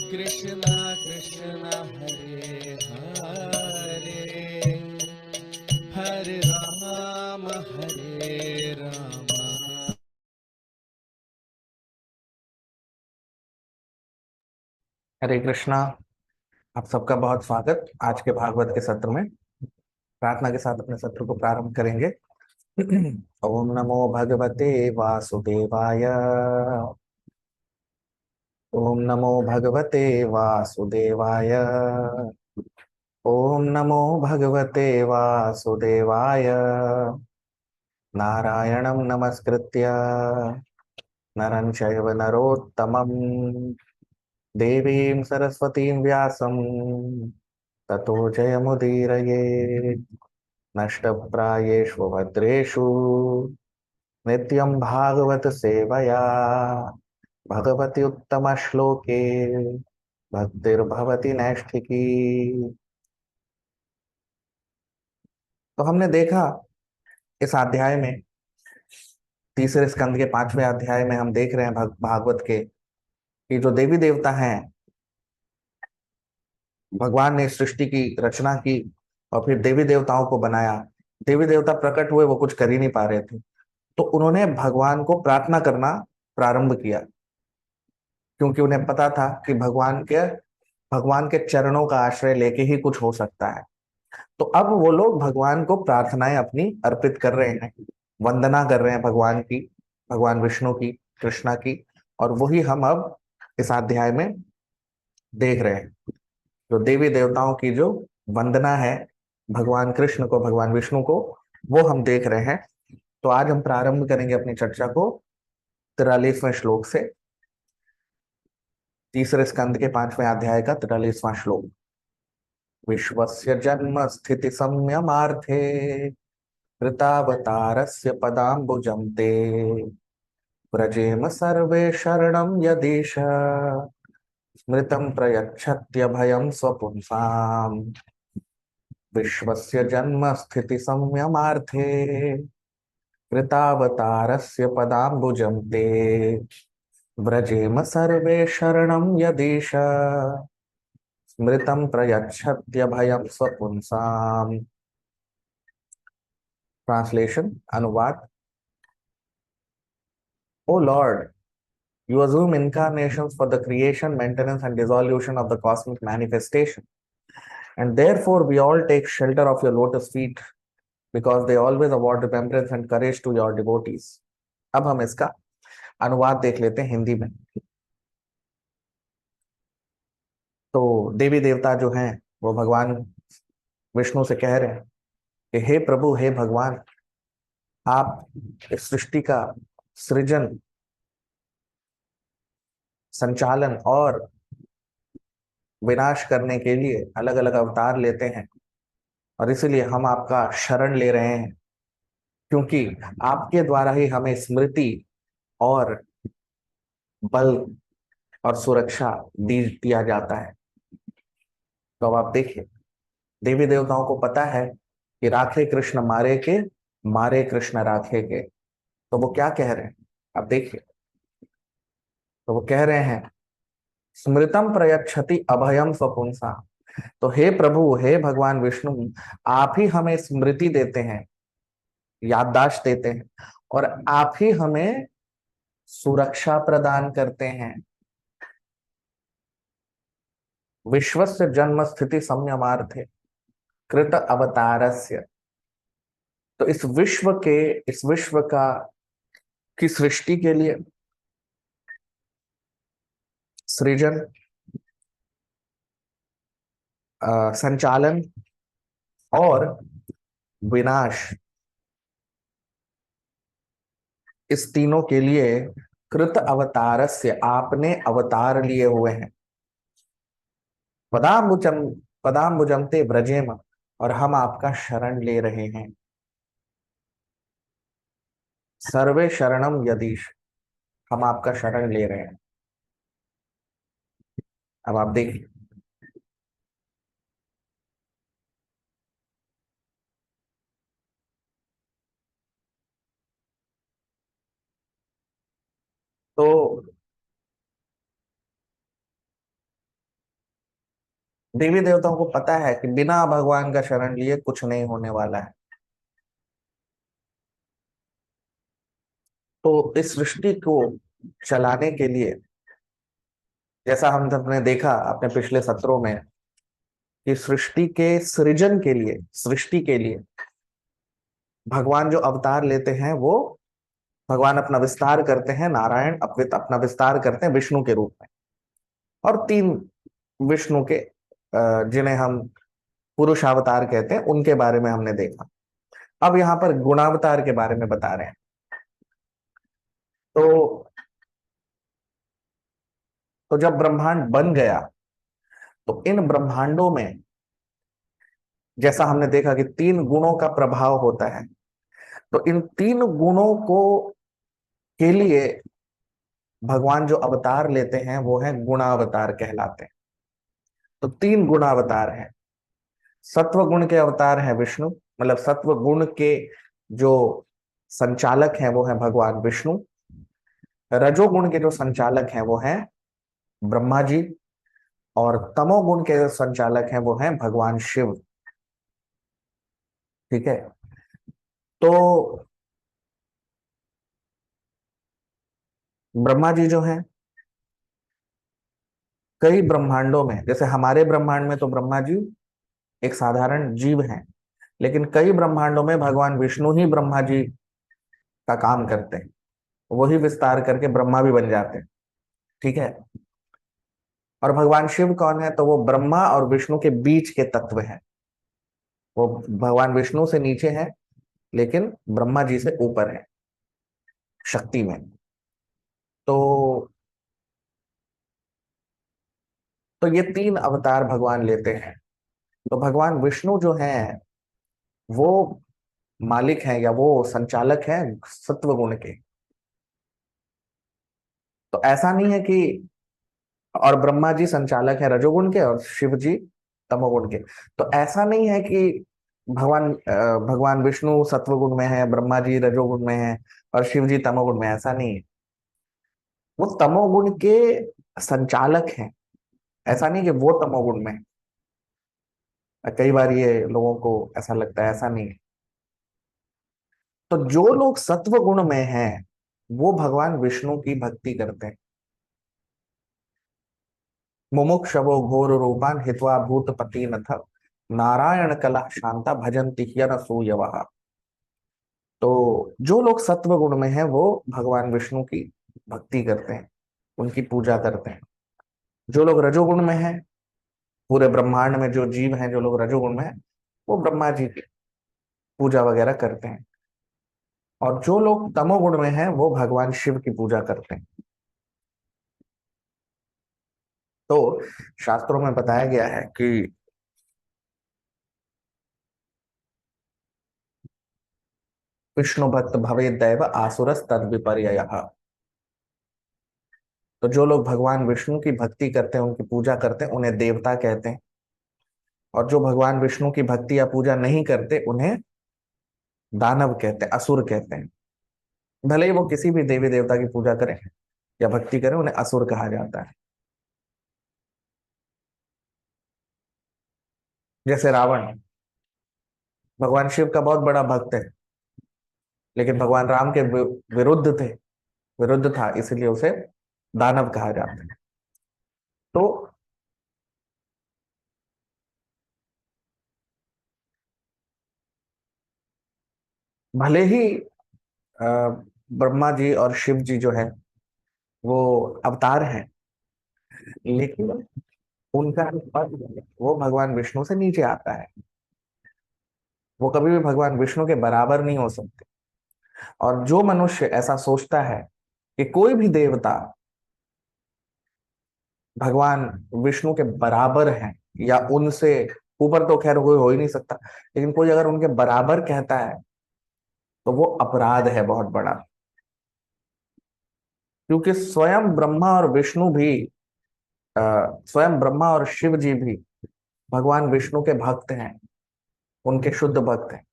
Krishna Krishna, Hare Hare, Hare Rama, हरे कृष्णा। आप सबका बहुत स्वागत आज के भागवत के सत्र में। प्रार्थना के साथ अपने सत्र को प्रारंभ करेंगे। ओम नमो भगवते वासुदेवाय। ओम नमो भगवते वासुदेवाय। ओम नमो भगवते वासुदेवाय। नारायणं नमस्कृत्य नरं चैव नरोत्तमं देवीं सरस्वतीं व्यासं ततो जयमुदीरये। नष्टप्रायेषु भद्रेषु नित्यं भागवत सेवया भगवति उत्तम श्लोके भक्तिर्भवति नैष्ठिकी। तो हमने देखा इस अध्याय में, तीसरे स्कंद के 5वें अध्याय में हम देख रहे हैं भागवत के कि जो देवी देवता हैं, भगवान ने सृष्टि की रचना की और फिर देवी देवताओं को बनाया। देवी देवता प्रकट हुए, वो कुछ कर ही नहीं पा रहे थे, तो उन्होंने भगवान को प्रार्थना करना प्रारंभ किया, क्योंकि उन्हें पता था कि भगवान के चरणों का आश्रय लेके ही कुछ हो सकता है। तो अब वो लोग भगवान को प्रार्थनाएं अपनी अर्पित कर रहे हैं, वंदना कर रहे हैं भगवान की, भगवान विष्णु की, कृष्णा की। और वही हम अब इस अध्याय में देख रहे हैं, जो देवी देवताओं की जो वंदना है भगवान कृष्ण को, भगवान विष्णु को, वो हम देख रहे हैं। तो आज हम प्रारंभ करेंगे अपनी चर्चा को 43वें श्लोक से, तीसरे स्कंद के 5वें अध्याय का 43वां श्लोक। विश्वस्य जन्म स्थिति संयमार्थे कृतावतारस्य पदाम्बुजं ते व्रजेम सर्वे शरणं यदीश स्मृतं प्रयच्छत्यभयं स्वपुंसाम्। विश्वस्य जन्म स्थिति संयमार्थे कृतावतारस्य पदाम्बुजं ते व्रजेम सर्वे शरणं यदीश स्मृतं प्रयच्छत्यभयं स्वपुंसाम्। ट्रांसलेशन, अनुवाद। O Lord, you assume incarnations for the creation, maintenance, and dissolution of the cosmic manifestation. And therefore, we all take shelter of your lotus feet because they always award remembrance and courage to your devotees. अब हम इसका अनुवाद देख लेते हैं हिंदी में। तो देवी देवता जो हैं वो भगवान विष्णु से कह रहे हैं कि हे प्रभु, हे भगवान, आप इस सृष्टि का सृजन, संचालन और विनाश करने के लिए अलग अलग अवतार लेते हैं, और इसीलिए हम आपका शरण ले रहे हैं, क्योंकि आपके द्वारा ही हमें स्मृति और बल और सुरक्षा दिया जाता है। तो अब आप देखिए, देवी देवताओं को पता है कि राखे कृष्ण मारे के, मारे कृष्ण राखे के। तो वो क्या कह रहे हैं, आप देखिए। तो वो कह रहे हैं स्मृतम प्रयच्छति अभयम स्वपुंसा। तो हे प्रभु, हे भगवान विष्णु, आप ही हमें स्मृति देते हैं, याददाश्त देते हैं, और आप ही हमें सुरक्षा प्रदान करते हैं। विश्वस्य जन्म स्थिति संयमार्थे कृत अवतारस्य। तो इस विश्व का की सृष्टि के लिए, सृजन, संचालन और विनाश, इस तीनों के लिए कृत अवतारस्य, आपने अवतार लिए हुए हैं। पदाम्बुजम ते ब्रजेम, और हम आपका शरण ले रहे हैं। सर्वे शरणम यदीश, हम आपका शरण ले रहे हैं। अब आप देखिए, तो देवी देवताओं को पता है कि बिना भगवान का शरण लिए कुछ नहीं होने वाला है। तो इस सृष्टि को चलाने के लिए, जैसा हम सबने देखा अपने पिछले सत्रों में, कि सृष्टि के सृजन के लिए, सृष्टि के लिए भगवान जो अवतार लेते हैं, वो भगवान अपना विस्तार करते हैं, नारायण अपना विस्तार करते हैं विष्णु के रूप में, और 3 विष्णु के जिन्हें हम पुरुष अवतार कहते हैं, उनके बारे में हमने देखा। अब यहाँ पर गुणावतार के बारे में बता रहे हैं। तो जब ब्रह्मांड बन गया तो इन ब्रह्मांडों में जैसा हमने देखा कि 3 गुणों का प्रभाव होता है, तो इन 3 गुणों को के लिए भगवान जो अवतार लेते हैं वो है गुणावतार कहलाते हैं। तो 3 गुणावतार हैं। सत्व गुण के अवतार हैं विष्णु, मतलब सत्व गुण के जो संचालक हैं वो है भगवान विष्णु। रजोगुण के जो संचालक हैं वो हैं ब्रह्मा जी, और तमोगुण के जो संचालक हैं वो हैं भगवान शिव। ठीक है। तो ब्रह्मा जी जो हैं, कई ब्रह्मांडों में, जैसे हमारे ब्रह्मांड में तो ब्रह्मा जी एक साधारण जीव हैं, लेकिन कई ब्रह्मांडों में भगवान विष्णु ही ब्रह्मा जी का काम करते हैं, वही विस्तार करके ब्रह्मा भी बन जाते हैं। ठीक है। और भगवान शिव कौन है? तो वो ब्रह्मा और विष्णु के बीच के तत्व हैं। वो भगवान विष्णु से नीचे है लेकिन ब्रह्मा जी से ऊपर है शक्ति में। तो ये 3 अवतार भगवान लेते हैं। तो भगवान विष्णु जो हैं वो मालिक हैं या वो संचालक हैं सत्व गुण के। तो ऐसा नहीं है कि, और ब्रह्मा जी संचालक है रजोगुण के और शिव जी तमोगुण के। तो ऐसा नहीं है कि भगवान विष्णु सत्वगुण में है, ब्रह्मा जी रजोगुण में है और शिव जी तमोगुण में, ऐसा नहीं है। वो तमोगुण के संचालक हैं, ऐसा नहीं कि वो तमोगुण में है। कई बार ये लोगों को ऐसा लगता है, ऐसा नहीं है। तो जो लोग सत्व गुण में हैं वो भगवान विष्णु की भक्ति करते हैं। मुमुक्षवो घोर रूपान हित्वा भूतपति नथ नारायण कला शांता भजन्ति ह्यनसूयवः। तो जो लोग सत्व गुण में हैं वो भगवान विष्णु की भक्ति करते हैं, उनकी पूजा करते हैं। जो लोग रजोगुण में हैं, पूरे ब्रह्मांड में जो जीव हैं जो लोग रजोगुण में हैं, वो ब्रह्मा जी की पूजा वगैरह करते हैं। और जो लोग तमोगुण में हैं वो भगवान शिव की पूजा करते हैं। तो शास्त्रों में बताया गया है कि विष्णु भक्त भवे दैव आसुरस तद विपर्ययः। तो जो लोग भगवान विष्णु की भक्ति करते हैं, उनकी पूजा करते हैं, उन्हें देवता कहते हैं। और जो भगवान विष्णु की भक्ति या पूजा नहीं करते उन्हें दानव कहते हैं, असुर कहते हैं। भले ही वो किसी भी देवी देवता की पूजा करें या भक्ति करें, उन्हें असुर कहा जाता है। जैसे रावण भगवान शिव का बहुत बड़ा भक्त है, लेकिन भगवान राम के विरुद्ध थे, विरुद्ध था, इसीलिए उसे दानव कहा जाता है। तो भले ही अ, ब्रह्मा जी और शिव जी जो है वो अवतार हैं, लेकिन उनका पद वो भगवान विष्णु से नीचे आता है। वो कभी भी भगवान विष्णु के बराबर नहीं हो सकते। और जो मनुष्य ऐसा सोचता है कि कोई भी देवता भगवान विष्णु के बराबर है या उनसे ऊपर, तो खैर कोई हो ही नहीं सकता, लेकिन कोई अगर उनके बराबर कहता है तो वो अपराध है बहुत बड़ा। क्योंकि स्वयं ब्रह्मा और विष्णु भी स्वयं ब्रह्मा और शिव जी भी भगवान विष्णु के भक्त हैं, उनके शुद्ध भक्त हैं।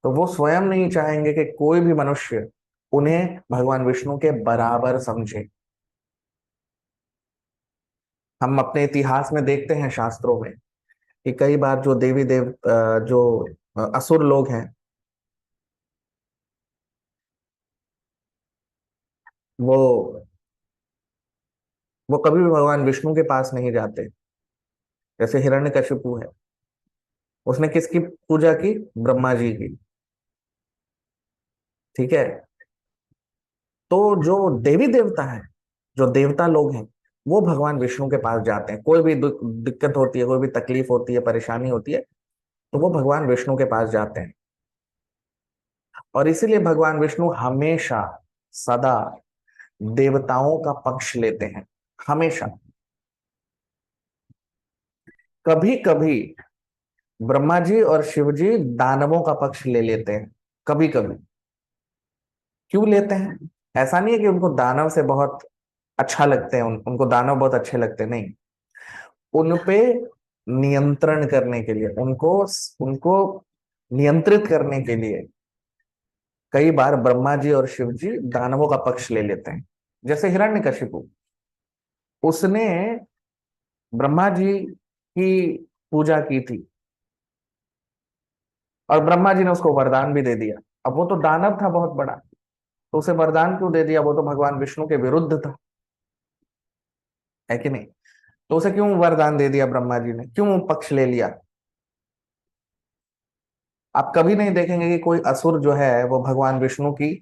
तो वो स्वयं नहीं चाहेंगे कि कोई भी मनुष्य उन्हें भगवान विष्णु के बराबर समझे। हम अपने इतिहास में देखते हैं शास्त्रों में कि कई बार जो देवी देव जो असुर लोग हैं वो कभी भी भगवान विष्णु के पास नहीं जाते। जैसे हिरण्यकशिपु है, उसने किसकी पूजा की? ब्रह्मा जी की। ठीक है। तो जो देवी देवता है, जो देवता लोग हैं, वो भगवान विष्णु के पास जाते हैं। कोई भी दिक्कत होती है, कोई भी तकलीफ होती है, परेशानी होती है, तो वो भगवान विष्णु के पास जाते हैं। और इसीलिए भगवान विष्णु हमेशा सदा देवताओं का पक्ष लेते हैं, हमेशा। कभी कभी ब्रह्मा जी और शिव जी दानवों का पक्ष ले लेते हैं, कभी कभी। क्यों लेते हैं? ऐसा नहीं है कि उनको दानव से बहुत अच्छा लगते हैं, उनको दानव बहुत अच्छे लगते हैं, नहीं। उन पे नियंत्रण करने के लिए, उनको उनको नियंत्रित करने के लिए कई बार ब्रह्मा जी और शिव जी दानवों का पक्ष ले लेते हैं। जैसे हिरण्यकशिपु, उसने ब्रह्मा जी की पूजा की थी और ब्रह्मा जी ने उसको वरदान भी दे दिया। अब वो तो दानव था बहुत बड़ा, तो उसे वरदान क्यों दे दिया? वो तो भगवान विष्णु के विरुद्ध था, है कि नहीं? तो उसे क्यों वरदान दे दिया ब्रह्मा जी ने, क्यों पक्ष ले लिया? आप कभी नहीं देखेंगे कि कोई असुर जो है वो भगवान विष्णु की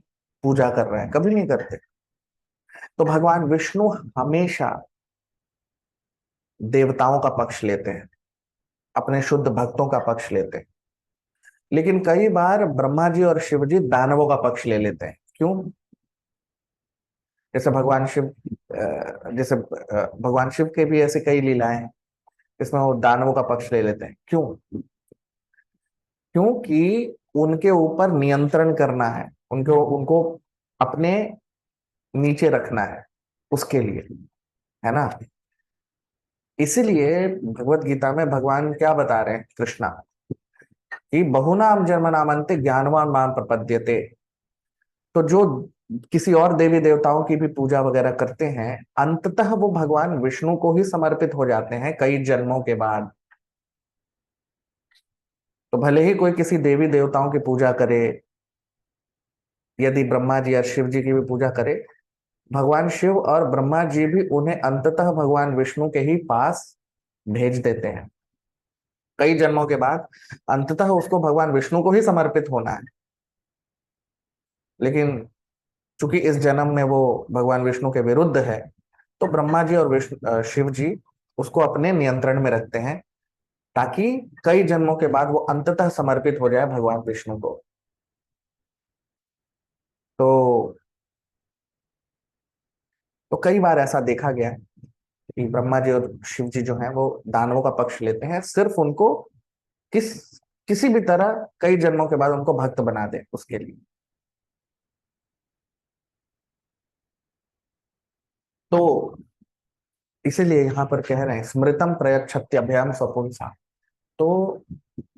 पूजा कर रहे हैं, कभी नहीं करते। तो भगवान विष्णु हमेशा देवताओं का पक्ष लेते हैं, अपने शुद्ध भक्तों का पक्ष लेते हैं। लेकिन कई बार ब्रह्मा जी और शिव जी दानवों का पक्ष ले लेते हैं। क्यों? जैसे भगवान शिव, जैसे भगवान शिव के भी ऐसे कई लीलाएं हैं इसमें वो दानवों का पक्ष ले लेते हैं। क्यों? क्योंकि उनके ऊपर नियंत्रण करना है, उनको उनको अपने नीचे रखना है, उसके लिए, है ना? इसीलिए भगवत गीता में भगवान क्या बता रहे हैं, कृष्णा, कि बहुनाम जन्मनामन्ते ज्ञानवान माम प्रपद्यते। तो जो किसी और देवी देवताओं की भी पूजा वगैरह करते हैं, अंततः वो भगवान विष्णु को ही समर्पित हो जाते हैं कई जन्मों के बाद। तो भले ही कोई किसी देवी देवताओं की पूजा करे, यदि ब्रह्मा जी या शिव जी की भी पूजा करे, भगवान शिव और ब्रह्मा जी भी उन्हें अंततः भगवान विष्णु के ही पास भेज देते हैं कई जन्मों के बाद। अंततः उसको भगवान विष्णु को ही समर्पित होना है। लेकिन चूंकि इस जन्म में वो भगवान विष्णु के विरुद्ध है, तो ब्रह्मा जी और शिव जी उसको अपने नियंत्रण में रखते हैं, ताकि कई जन्मों के बाद वो अंततः समर्पित हो जाए भगवान विष्णु को। तो कई बार ऐसा देखा गया है कि ब्रह्मा जी और शिव जी जो हैं वो दानवों का पक्ष लेते हैं, सिर्फ उनको किस किसी भी तरह कई जन्मों के बाद उनको भक्त बना दे उसके लिए। तो इसीलिए यहाँ पर कह रहे हैं स्मृतम प्रयच्छत्यभ्याम स्वपुंसा। तो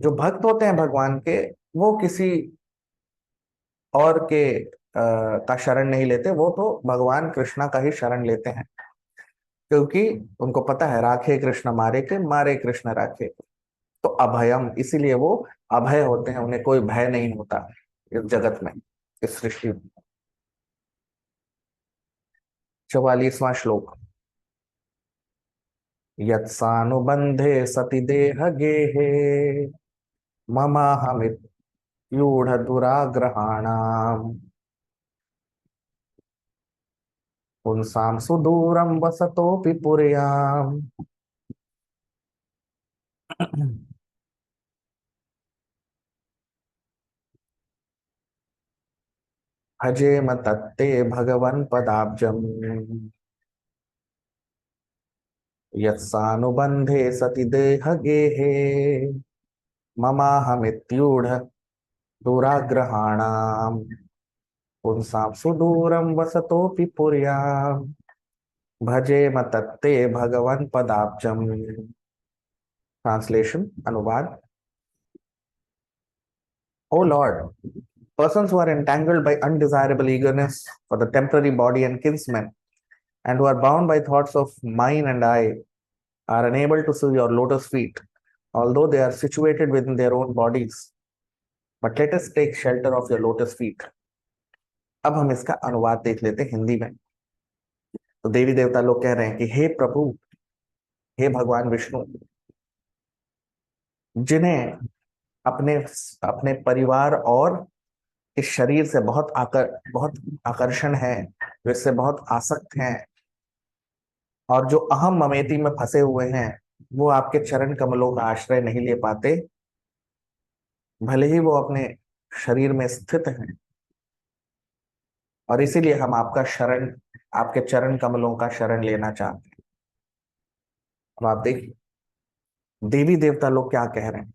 जो भक्त होते हैं भगवान के, वो किसी और के का शरण नहीं लेते, वो तो भगवान कृष्णा का ही शरण लेते हैं। क्योंकि उनको पता है, राखे कृष्ण मारे के, मारे कृष्ण राखे। तो अभयम, इसीलिए वो अभय होते हैं, उन्हें कोई भय नहीं होता इस जगत में, इस सृष्टि में। 44वां श्लोक। यत्सानुबंधे सति देह गेहे ममाहमित्यूढ़ दुराग्रहाणाम् पुंसां सुदूरं वसतोऽपि पुर्याम्। भजेम तत्ते भगवन् पदाब्जम् यत्सानुबंधे सति देह गेहे ममाहमित्यूढ़ दुराग्रहाणाम् पुंसां सुदूरं वसतोऽपि पुर्याम्। भजेम तत्ते भगवन् पदाब्जम्। ट्रांसलेशन, अनुवाद। O Lord, persons who are entangled by undesirable eagerness for the temporary body and kinsmen, and who are bound by thoughts of mine and I, are unable to see your lotus feet, although they are situated within their own bodies. But let us take shelter of your lotus feet. अब हम इसका अनुवाद देख लेते हैं हिंदी में। तो देवी देवता लोग कह रहे हैं कि हे प्रभु, हे भगवान विष्णु, जिन्हें अपने अपने परिवार और इस शरीर से बहुत आकर्षण है, जो इससे बहुत आसक्त हैं, और जो अहम ममेती में फंसे हुए हैं, वो आपके चरण कमलों का आश्रय नहीं ले पाते। भले ही वो अपने शरीर में स्थित हैं, और इसीलिए हम आपका शरण, आपके चरण कमलों का शरण लेना चाहते हैं। अब आप देखिए देवी देवता लोग क्या कह रहे हैं।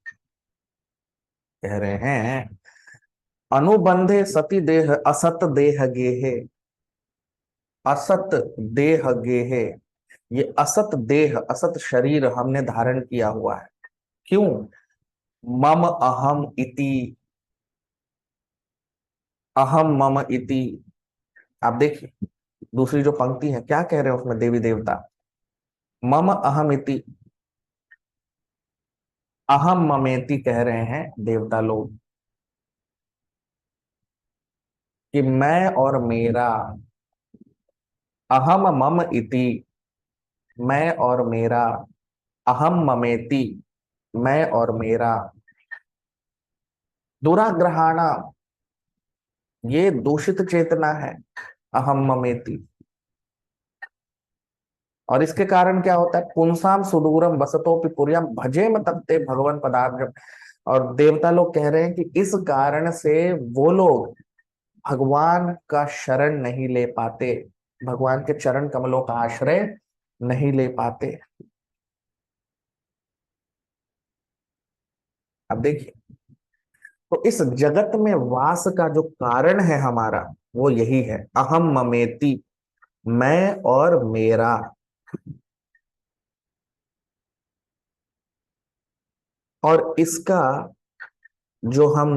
कह रहे हैं अनुबंधे सती देह असत देह गेहे, असत देह गेहे। ये असत देह, असत शरीर हमने धारण किया हुआ है। क्यों? मम अहम इति, अहम मम इति। आप देखिए दूसरी जो पंक्ति है क्या कह रहे हैं उसमें देवी देवता, मम अहम इति, अहम ममेति कह रहे हैं देवता लोग कि मैं और मेरा, अहम मम इति, मैं और मेरा, अहम ममेति, मैं और मेरा, दुराग्रहाणा, ये दूषित चेतना है, अहम ममेति। और इसके कारण क्या होता है, पुंसाम सुदूरम वसतोपि पुर्याम भजेम तत्ते भगवान पदार्थ। और देवता लोग कह रहे हैं कि इस कारण से वो लोग भगवान का शरण नहीं ले पाते, भगवान के चरण कमलों का आश्रय नहीं ले पाते। अब देखिए तो इस जगत में वास का जो कारण है हमारा, वो यही है, अहम ममेति, मैं और मेरा। और इसका जो हम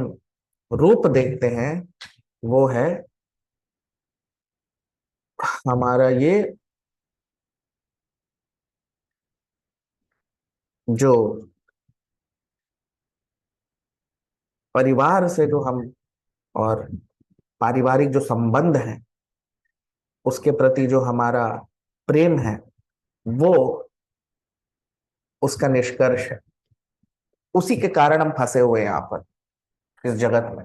रूप देखते हैं वो है हमारा ये जो परिवार से जो हम, और पारिवारिक जो संबंध है उसके प्रति जो हमारा प्रेम है, वो उसका निष्कर्ष है। उसी के कारण हम फंसे हुए हैं यहाँ पर इस जगत में।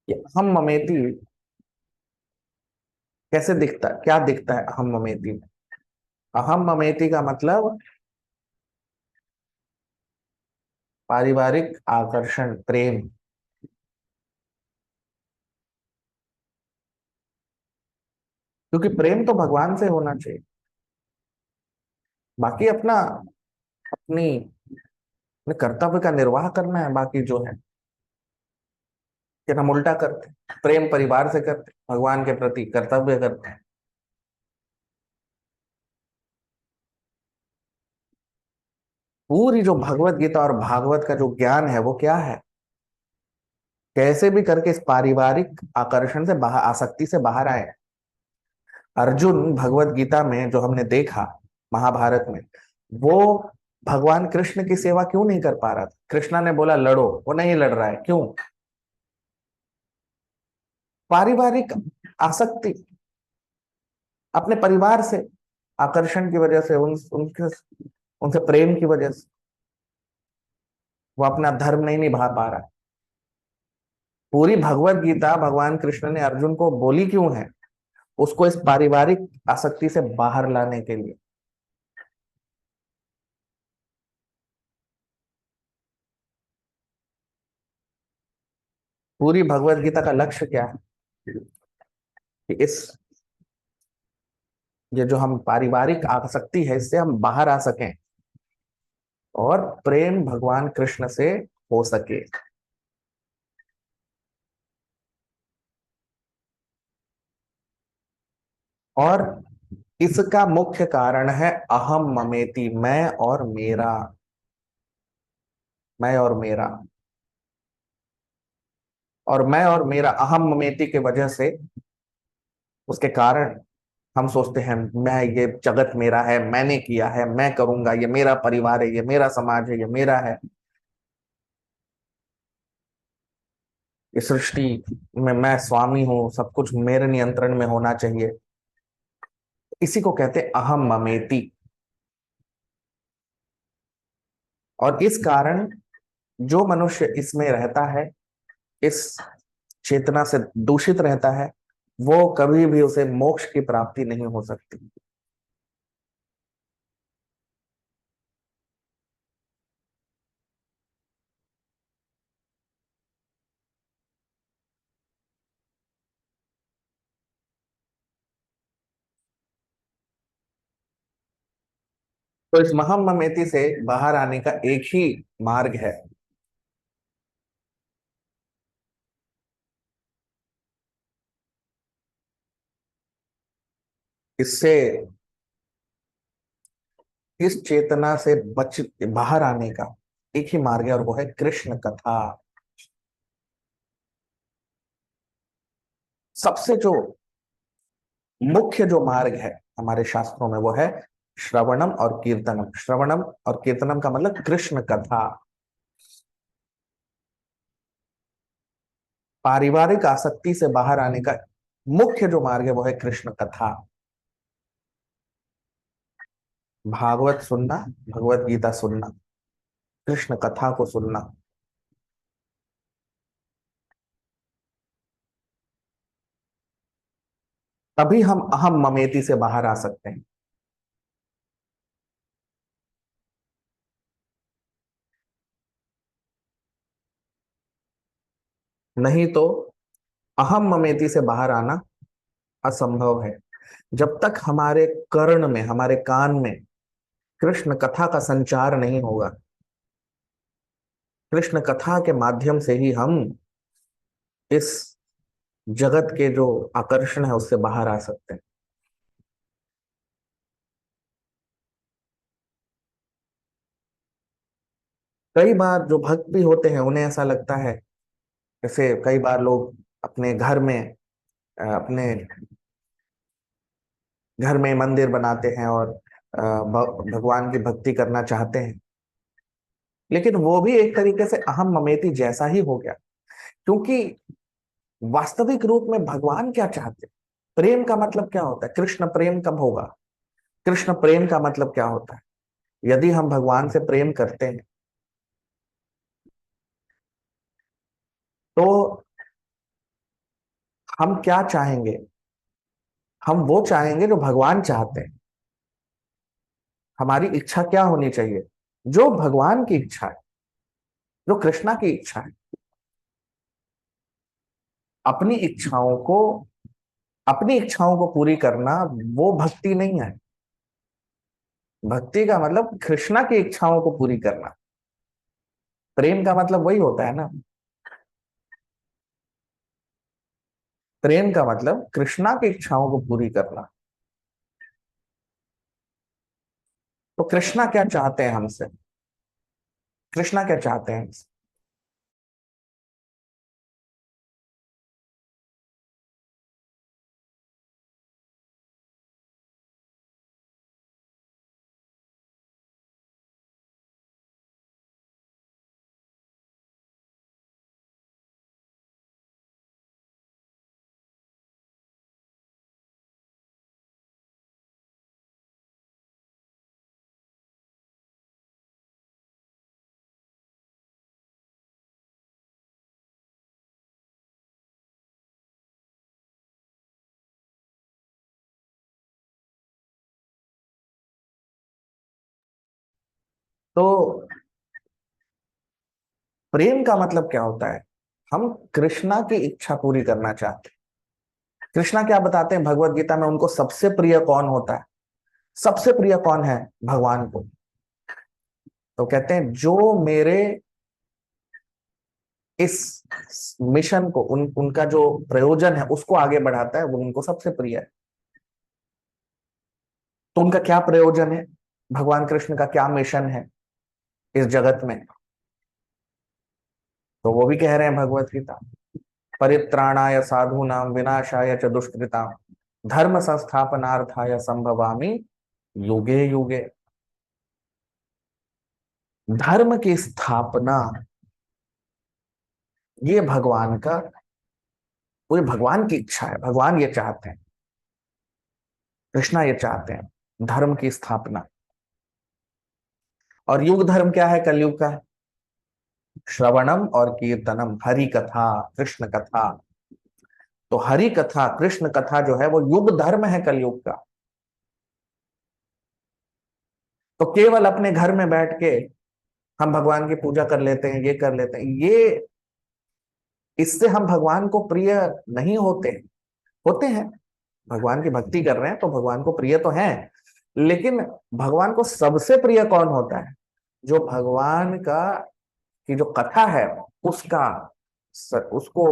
ये हम ममेती कैसे दिखता है, क्या दिखता है अहम ममेती में? अहम ममेती का मतलब पारिवारिक आकर्षण, प्रेम। क्योंकि प्रेम तो भगवान से होना चाहिए, बाकी अपना, अपनी, अपने कर्तव्य का निर्वाह करना है। बाकी जो है कि हम उल्टा करते हैं, प्रेम परिवार से करते हैं, भगवान के प्रति कर्तव्य करते हैं। पूरी जो भगवत गीता और भागवत का जो ज्ञान है वो क्या है, कैसे भी करके इस पारिवारिक आकर्षण से बाहर, आसक्ति से बाहर आए। अर्जुन भगवत गीता में जो हमने देखा, महाभारत में, वो भगवान कृष्ण की सेवा क्यों नहीं कर पा रहा था? कृष्णा ने बोला लड़ो, वो नहीं लड़ रहा है, क्यों? पारिवारिक आसक्ति, अपने परिवार से आकर्षण की वजह से, उनके, उनसे प्रेम की वजह से वो अपना धर्म नहीं निभा पा रहा। पूरी भगवत गीता भगवान कृष्ण ने अर्जुन को बोली क्यों है? उसको इस पारिवारिक आसक्ति से बाहर लाने के लिए। पूरी भगवत गीता का लक्ष्य क्या है कि इस, ये जो हम पारिवारिक आसक्ति है इससे हम बाहर आ सकें और प्रेम भगवान कृष्ण से हो सके। और इसका मुख्य कारण है अहम ममेति, मैं और मेरा, मैं और मेरा। और मैं और मेरा अहम ममेति के वजह से, उसके कारण हम सोचते हैं मैं, ये जगत मेरा है, मैंने किया है, मैं करूंगा, ये मेरा परिवार है, ये मेरा समाज है, ये मेरा है, इस सृष्टि में मैं स्वामी हूं, सब कुछ मेरे नियंत्रण में होना चाहिए। इसी को कहते हैं अहम ममेति। और इस कारण जो मनुष्य इसमें रहता है, इस चेतना से दूषित रहता है, वो कभी भी उसे मोक्ष की प्राप्ति नहीं हो सकती। तो इस महम से बाहर आने का एक ही मार्ग है, इससे, इस चेतना से बच बाहर आने का एक ही मार्ग है, और वो है कृष्ण कथा। सबसे जो मुख्य जो मार्ग है हमारे शास्त्रों में वो है श्रवणम और कीर्तनम। श्रवणम और कीर्तनम का मतलब कृष्ण कथा। पारिवारिक आसक्ति से बाहर आने का मुख्य जो मार्ग है वो है कृष्ण कथा। भागवत सुनना, भगवत गीता सुनना, कृष्ण कथा को सुनना। तभी हम अहम ममेती से बाहर आ सकते हैं। नहीं तो अहम ममेती से बाहर आना असंभव है। जब तक हमारे कर्ण में, हमारे कान में कृष्ण कथा का संचार नहीं होगा, कृष्ण कथा के माध्यम से ही हम इस जगत के जो आकर्षण है उससे बाहर आ सकते हैं। कई बार जो भक्त भी होते हैं उन्हें ऐसा लगता है, जैसे कई बार लोग अपने घर में अपने घर में मंदिर बनाते हैं और भगवान की भक्ति करना चाहते हैं, लेकिन वो भी एक तरीके से अहम ममेती जैसा ही हो गया। क्योंकि वास्तविक रूप में भगवान क्या चाहते हैं, प्रेम का मतलब क्या होता है, कृष्ण प्रेम कब होगा, कृष्ण प्रेम का मतलब क्या होता है। यदि हम भगवान से प्रेम करते हैं तो हम क्या चाहेंगे, हम वो चाहेंगे जो भगवान चाहते हैं। हमारी इच्छा क्या होनी चाहिए, जो भगवान की इच्छा है, जो कृष्णा की इच्छा है। अपनी इच्छाओं को अपनी इच्छाओं को पूरी करना वो भक्ति नहीं है। भक्ति का मतलब कृष्णा की इच्छाओं को पूरी करना। प्रेम का मतलब वही होता है ना। प्रेम का मतलब कृष्णा की इच्छाओं को पूरी करना। तो कृष्णा क्या चाहते हैं हमसे, कृष्णा क्या चाहते हैं हमसे? तो प्रेम का मतलब क्या होता है, हम कृष्णा की इच्छा पूरी करना चाहते हैं। कृष्णा क्या बताते हैं भगवत गीता में, उनको सबसे प्रिय कौन होता है, सबसे प्रिय कौन है भगवान को। तो कहते हैं जो मेरे इस मिशन को, उनका जो प्रयोजन है उसको आगे बढ़ाता है, वो उनको सबसे प्रिय है। तो उनका क्या प्रयोजन है, भगवान कृष्ण का क्या मिशन है इस जगत में, तो वो भी कह रहे हैं भगवत गीता, परित्राणाय साधूनां विनाशाय च दुष्कृतां धर्म संस्थापनार्थाय संभवामि युगे युगे। धर्म की स्थापना, ये भगवान का, वो भगवान की इच्छा है, भगवान ये चाहते हैं, कृष्णा ये चाहते हैं धर्म की स्थापना। और युग धर्म क्या है कलयुग का, श्रवणम और कीर्तनम, हरि कथा, कृष्ण कथा। तो हरि कथा, कृष्ण कथा जो है वो युग धर्म है कलयुग का। तो केवल अपने घर में बैठ के हम भगवान की पूजा कर लेते हैं, ये कर लेते हैं, ये इससे हम भगवान को प्रिय नहीं होते। होते हैं, भगवान की भक्ति कर रहे हैं तो भगवान को प्रिय तो हैं, लेकिन भगवान को सबसे प्रिय कौन होता है? जो भगवान का की जो कथा है उसका उसको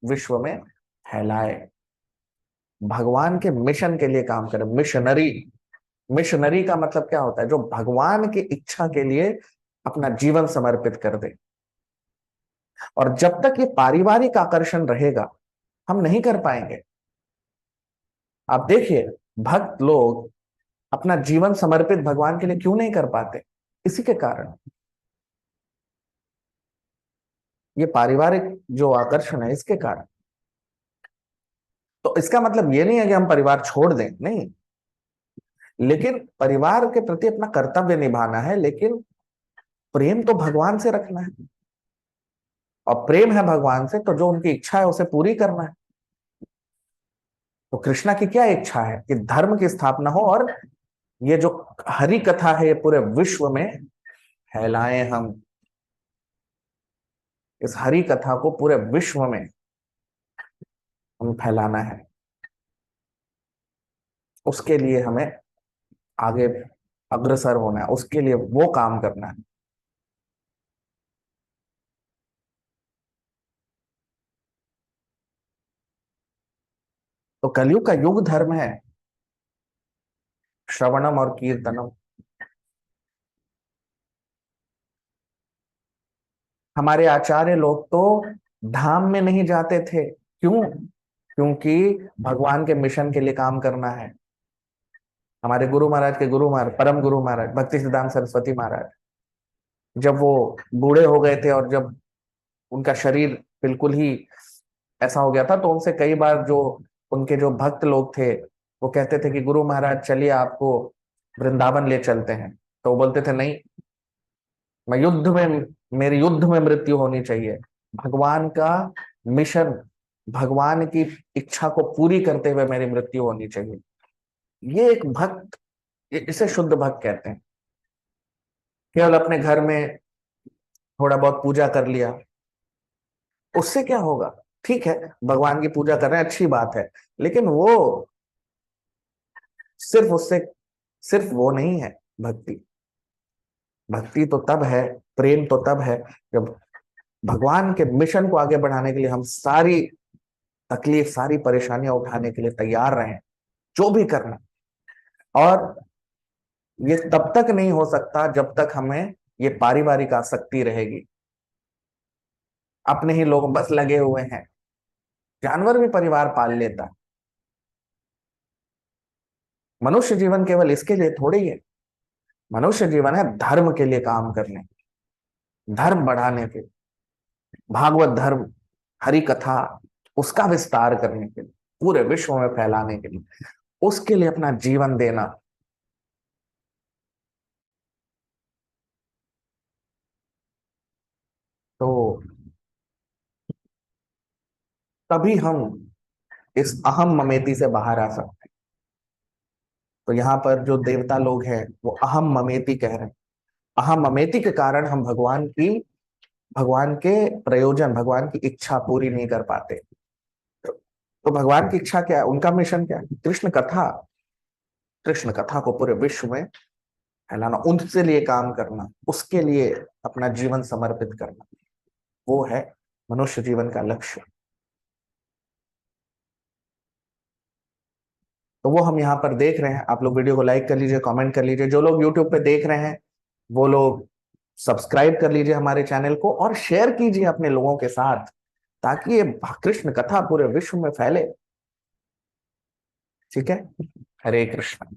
विश्व में फैलाए, भगवान के मिशन के लिए काम करे। मिशनरी, मिशनरी का मतलब क्या होता है? जो भगवान की इच्छा के लिए अपना जीवन समर्पित कर दे। और जब तक ये पारिवारिक आकर्षण रहेगा हम नहीं कर पाएंगे। आप देखिए भक्त लोग अपना जीवन समर्पित भगवान के लिए क्यों नहीं कर पाते? इसी के कारण, ये पारिवारिक जो आकर्षण है इसके कारण। तो इसका मतलब ये नहीं है कि हम परिवार छोड़ दें, नहीं, लेकिन परिवार के प्रति अपना कर्तव्य निभाना है, लेकिन प्रेम तो भगवान से रखना है। और प्रेम है भगवान से तो जो उनकी इच्छा है उसे पूरी करना है। तो कृष्णा की क्या इच्छा है? कि धर्म की स्थापना हो और ये जो हरि कथा है ये पूरे विश्व में फैलाएं हम। इस हरि कथा को पूरे विश्व में हम फैलाना है। उसके लिए हमें आगे अग्रसर होना है, उसके लिए वो काम करना है। तो कलयुग का युग धर्म है श्रवणम और कीर्तनम। हमारे आचार्य लोग तो धाम में नहीं जाते थे, क्यों? क्योंकि भगवान के मिशन के लिए काम करना है। हमारे गुरु महाराज के गुरु महाराज, परम गुरु महाराज भक्ति सिद्धांत सरस्वती महाराज, जब वो बूढ़े हो गए थे और जब उनका शरीर बिल्कुल ही ऐसा हो गया था, तो उनसे कई बार जो उनके जो भक्त लोग थे वो कहते थे कि गुरु महाराज चलिए आपको वृंदावन ले चलते हैं। तो वो बोलते थे नहीं, मैं युद्ध में, मेरी युद्ध में मृत्यु होनी चाहिए। भगवान का मिशन, भगवान की इच्छा को पूरी करते हुए मेरी मृत्यु होनी चाहिए। ये एक भक्त, इसे शुद्ध भक्त कहते हैं। केवल अपने घर में थोड़ा बहुत पूजा कर लिया, उससे क्या होगा? ठीक है, भगवान की पूजा कर रहे हैं, अच्छी बात है, लेकिन वो सिर्फ उससे, सिर्फ वो नहीं है भक्ति। भक्ति तो तब है, प्रेम तो तब है जब भगवान के मिशन को आगे बढ़ाने के लिए हम सारी तकलीफ, सारी परेशानियां उठाने के लिए तैयार रहें, जो भी करना। और ये तब तक नहीं हो सकता जब तक हमें ये पारिवारिक आसक्ति रहेगी। अपने ही लोग बस लगे हुए हैं, जानवर भी परिवार पाल लेता है। मनुष्य जीवन केवल इसके लिए थोड़ी है। मनुष्य जीवन है धर्म के लिए काम करने, धर्म बढ़ाने के, भागवत धर्म, हरि कथा, उसका विस्तार करने के लिए, पूरे विश्व में फैलाने के लिए, उसके लिए अपना जीवन देना। तो तभी हम इस अहम ममेती से बाहर आ सकते हैं। तो यहाँ पर जो देवता लोग हैं वो अहम ममेती कह रहे हैं। अहम ममेती के कारण हम भगवान के प्रयोजन, भगवान की इच्छा पूरी नहीं कर पाते। तो भगवान की इच्छा क्या है? उनका मिशन क्या है? कृष्ण कथा, कृष्ण कथा को पूरे विश्व में फैलाना, उनसे लिए काम करना, उसके लिए अपना जीवन समर्पित करना, वो है मनुष्य जीवन का लक्ष्य। तो वो हम यहाँ पर देख रहे हैं। आप लोग वीडियो को लाइक कर लीजिए, कमेंट कर लीजिए। जो लोग यूट्यूब पे देख रहे हैं वो लोग सब्सक्राइब कर लीजिए हमारे चैनल को और शेयर कीजिए अपने लोगों के साथ, ताकि ये कृष्ण कथा पूरे विश्व में फैले। ठीक है, हरे कृष्ण।